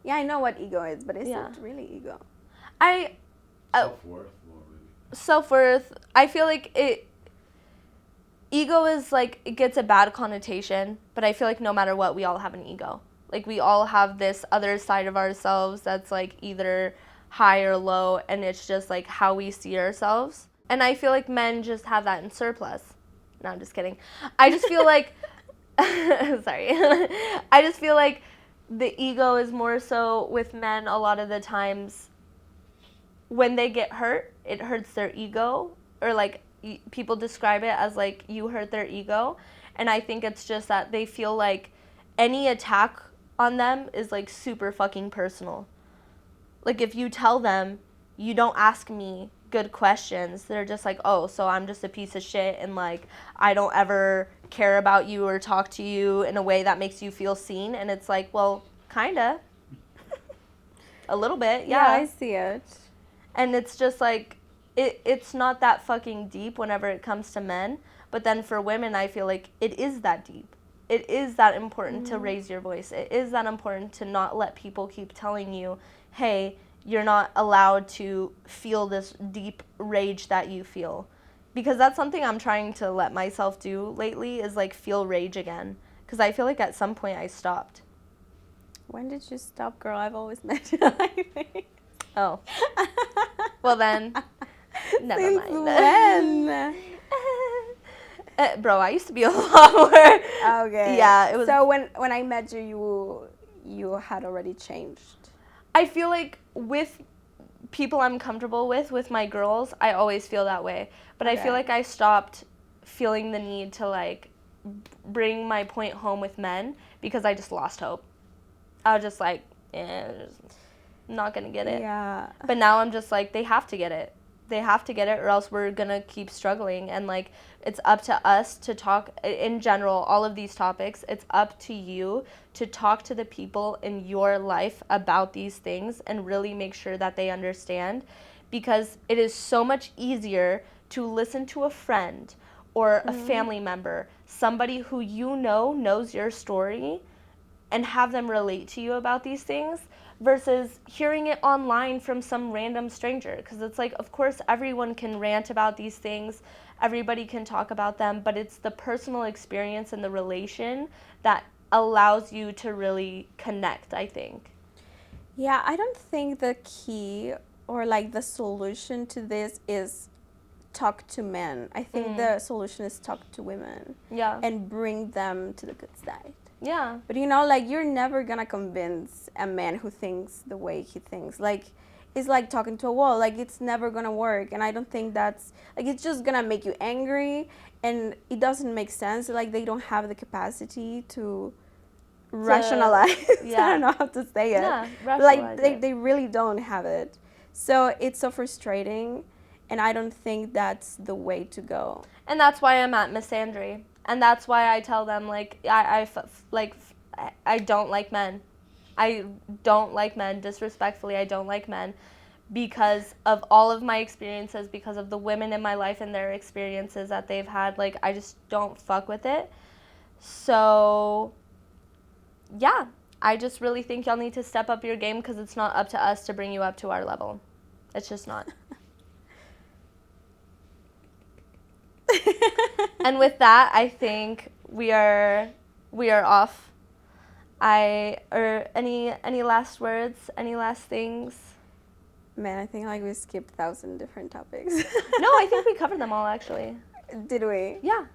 I know what ego is, but is Yeah. it really ego? Self-worth more maybe. Self-worth, I feel like ego is like, it gets a bad connotation, but I feel like no matter what, we all have an ego. Like, we all have this other side of ourselves that's like either high or low, and it's just like how we see ourselves. And I feel like men just have that in surplus. No, I'm just kidding. I just feel like, sorry. I just feel like the ego is more so with men a lot of the times. When they get hurt, it hurts their ego, or like people describe it as like you hurt their ego. And I think it's just that they feel like any attack on them is like super fucking personal. Like, if you tell them, you don't ask me good questions, they're just like, oh, so I'm just a piece of shit, and like I don't ever care about you or talk to you in a way that makes you feel seen. And it's like, well, kinda. A little bit, yeah. I see it. And it's just like, it's not that fucking deep whenever it comes to men. But then for women, I feel like it is that deep. It is that important to raise your voice. It is that important to not let people keep telling you, hey, you're not allowed to feel this deep rage that you feel. Because that's something I'm trying to let myself do lately, is like feel rage again. Because I feel like at some point I stopped. When did you stop, girl? I've always met you like this. Oh. Well then, never Since mind. when? Bro, I used to be a lot more. Okay. Yeah, it was. So when I met you, you had already changed. I feel like with people I'm comfortable with my girls, I always feel that way. But I feel like I stopped feeling the need to like bring my point home with men because I just lost hope. I was just like, just not gonna get it. Yeah. But now I'm just like, they have to get it. They have to get it, or else we're gonna keep struggling. And like, it's up to us to talk in general, all of these topics. It's up to you to talk to the people in your life about these things and really make sure that they understand, because it is so much easier to listen to a friend or a family member, somebody who you know knows your story, and have them relate to you about these things, versus hearing it online from some random stranger. Because it's like, of course, everyone can rant about these things, everybody can talk about them, but it's the personal experience and the relation that allows you to really connect, I think. Yeah, I don't think the key or like the solution to this is talk to men. I think the solution is talk to women. Yeah. And bring them to the good side. Yeah. But you know, like, you're never gonna convince a man who thinks the way he thinks. Like, it's like talking to a wall. Like, it's never gonna work. And I don't think that's, like, it's just gonna make you angry. And it doesn't make sense. Like, they don't have the capacity to rationalize. Yeah. I don't know how to say it. Yeah, Like, rationalize they really don't have it. So it's so frustrating. And I don't think that's the way to go. And that's why I'm at misandry. And that's why I tell them, like, I don't like men. I don't like men. Disrespectfully, I don't like men. Because of all of my experiences, because of the women in my life and their experiences that they've had, like, I just don't fuck with it. So, yeah, I just really think y'all need to step up your game, because it's not up to us to bring you up to our level. It's just not. And with that, I think we are off. Any last words? Any last things? Man, I think like we skipped 1,000 different topics. No, I think we covered them all, actually. Did we? Yeah.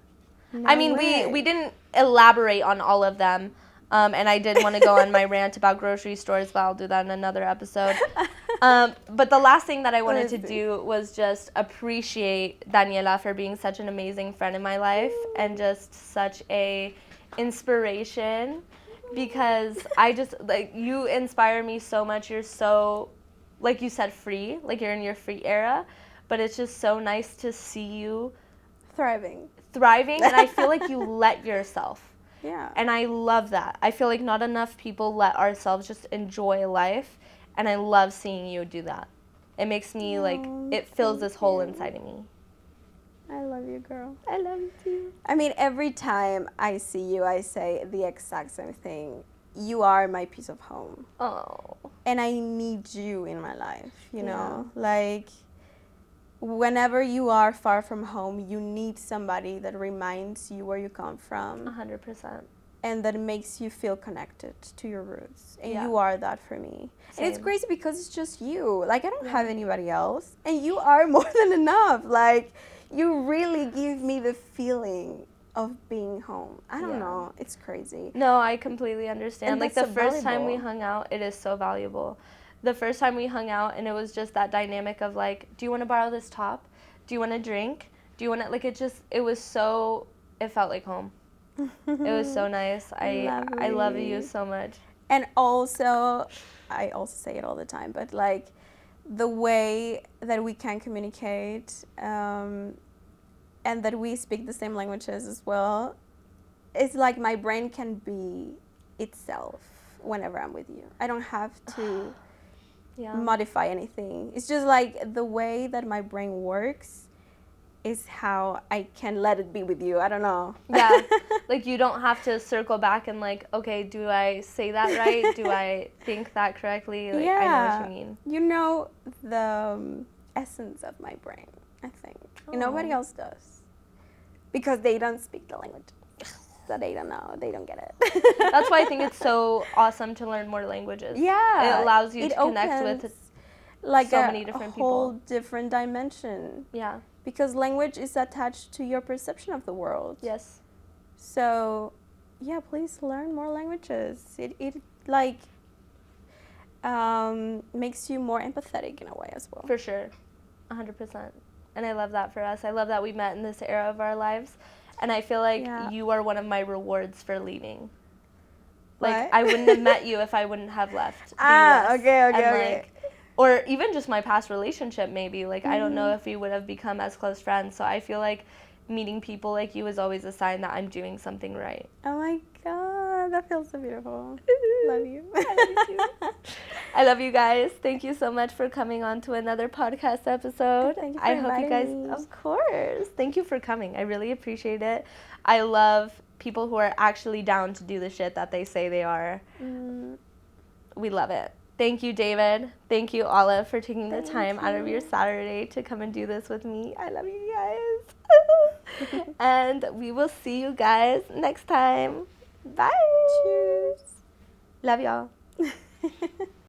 No I mean, way. we didn't elaborate on all of them. And I did want to go on my rant about grocery stores, but I'll do that in another episode. But the last thing that I wanted to do was just appreciate Daniela for being such an amazing friend in my life and just such a inspiration, because I just, like, you inspire me so much. You're so, like you said, free, like you're in your free era, but it's just so nice to see you Thriving. and I feel like you let yourself. Yeah. And I love that. I feel like not enough people let ourselves just enjoy life, and I love seeing you do that. It makes me like, it fills this hole inside of me. I love you, girl. I love you too. I mean, every time I see you, I say the exact same thing. You are my piece of home. Oh. And I need you in my life, you know? Like, whenever you are far from home, you need somebody that reminds you where you come from. 100%. And that makes you feel connected to your roots. And Yeah. you are that for me. Same. And it's crazy because it's just you. Like, I don't have anybody else. And you are more than enough. Like, you really give me the feeling of being home. I don't know. It's crazy. No, I completely understand. And like, that's the so first time we valuable. hung out, it is so valuable. The first time we hung out, and it was just that dynamic of, like, do you want to borrow this top? Do you want a drink? Do you want to, like, it was so, it felt like home. It was so nice. I love you so much. And also, I also say it all the time, but like the way that we can communicate and that we speak the same languages as well, it's like my brain can be itself whenever I'm with you. I don't have to modify anything. It's just like the way that my brain works is how I can let it be with you. I don't know. Yeah. Like, you don't have to circle back and, like, okay, do I say that right? Do I think that correctly? Like, I know what you mean. You know the essence of my brain, I think. And nobody else does. Because they don't speak the language. So they don't know. They don't get it. That's why I think it's so awesome to learn more languages. Yeah. It allows you to connect with like so many different people. A whole different dimension. Yeah. Because language is attached to your perception of the world. Yes. So, yeah, please learn more languages. It like makes you more empathetic in a way as well. For sure. 100%. And I love that for us. I love that we met in this era of our lives. And I feel like you are one of my rewards for leaving. Like, What? I wouldn't have met you if I wouldn't have left the US. Okay. And like, or even just my past relationship, maybe. Like, I don't know if we would have become as close friends. So I feel like meeting people like you is always a sign that I'm doing something right. Oh my God, that feels so beautiful. Love you. I love you too. I love you guys. Thank you so much for coming on to another podcast episode. Thank you for I hope you guys, inviting me. of course. Thank you for coming. I really appreciate it. I love people who are actually down to do the shit that they say they are. We love it. Thank you, David. Thank you, Olive, for taking the time out of your Saturday to come and do this with me. I love you guys. And we will see you guys next time. Bye. Cheers. Love y'all.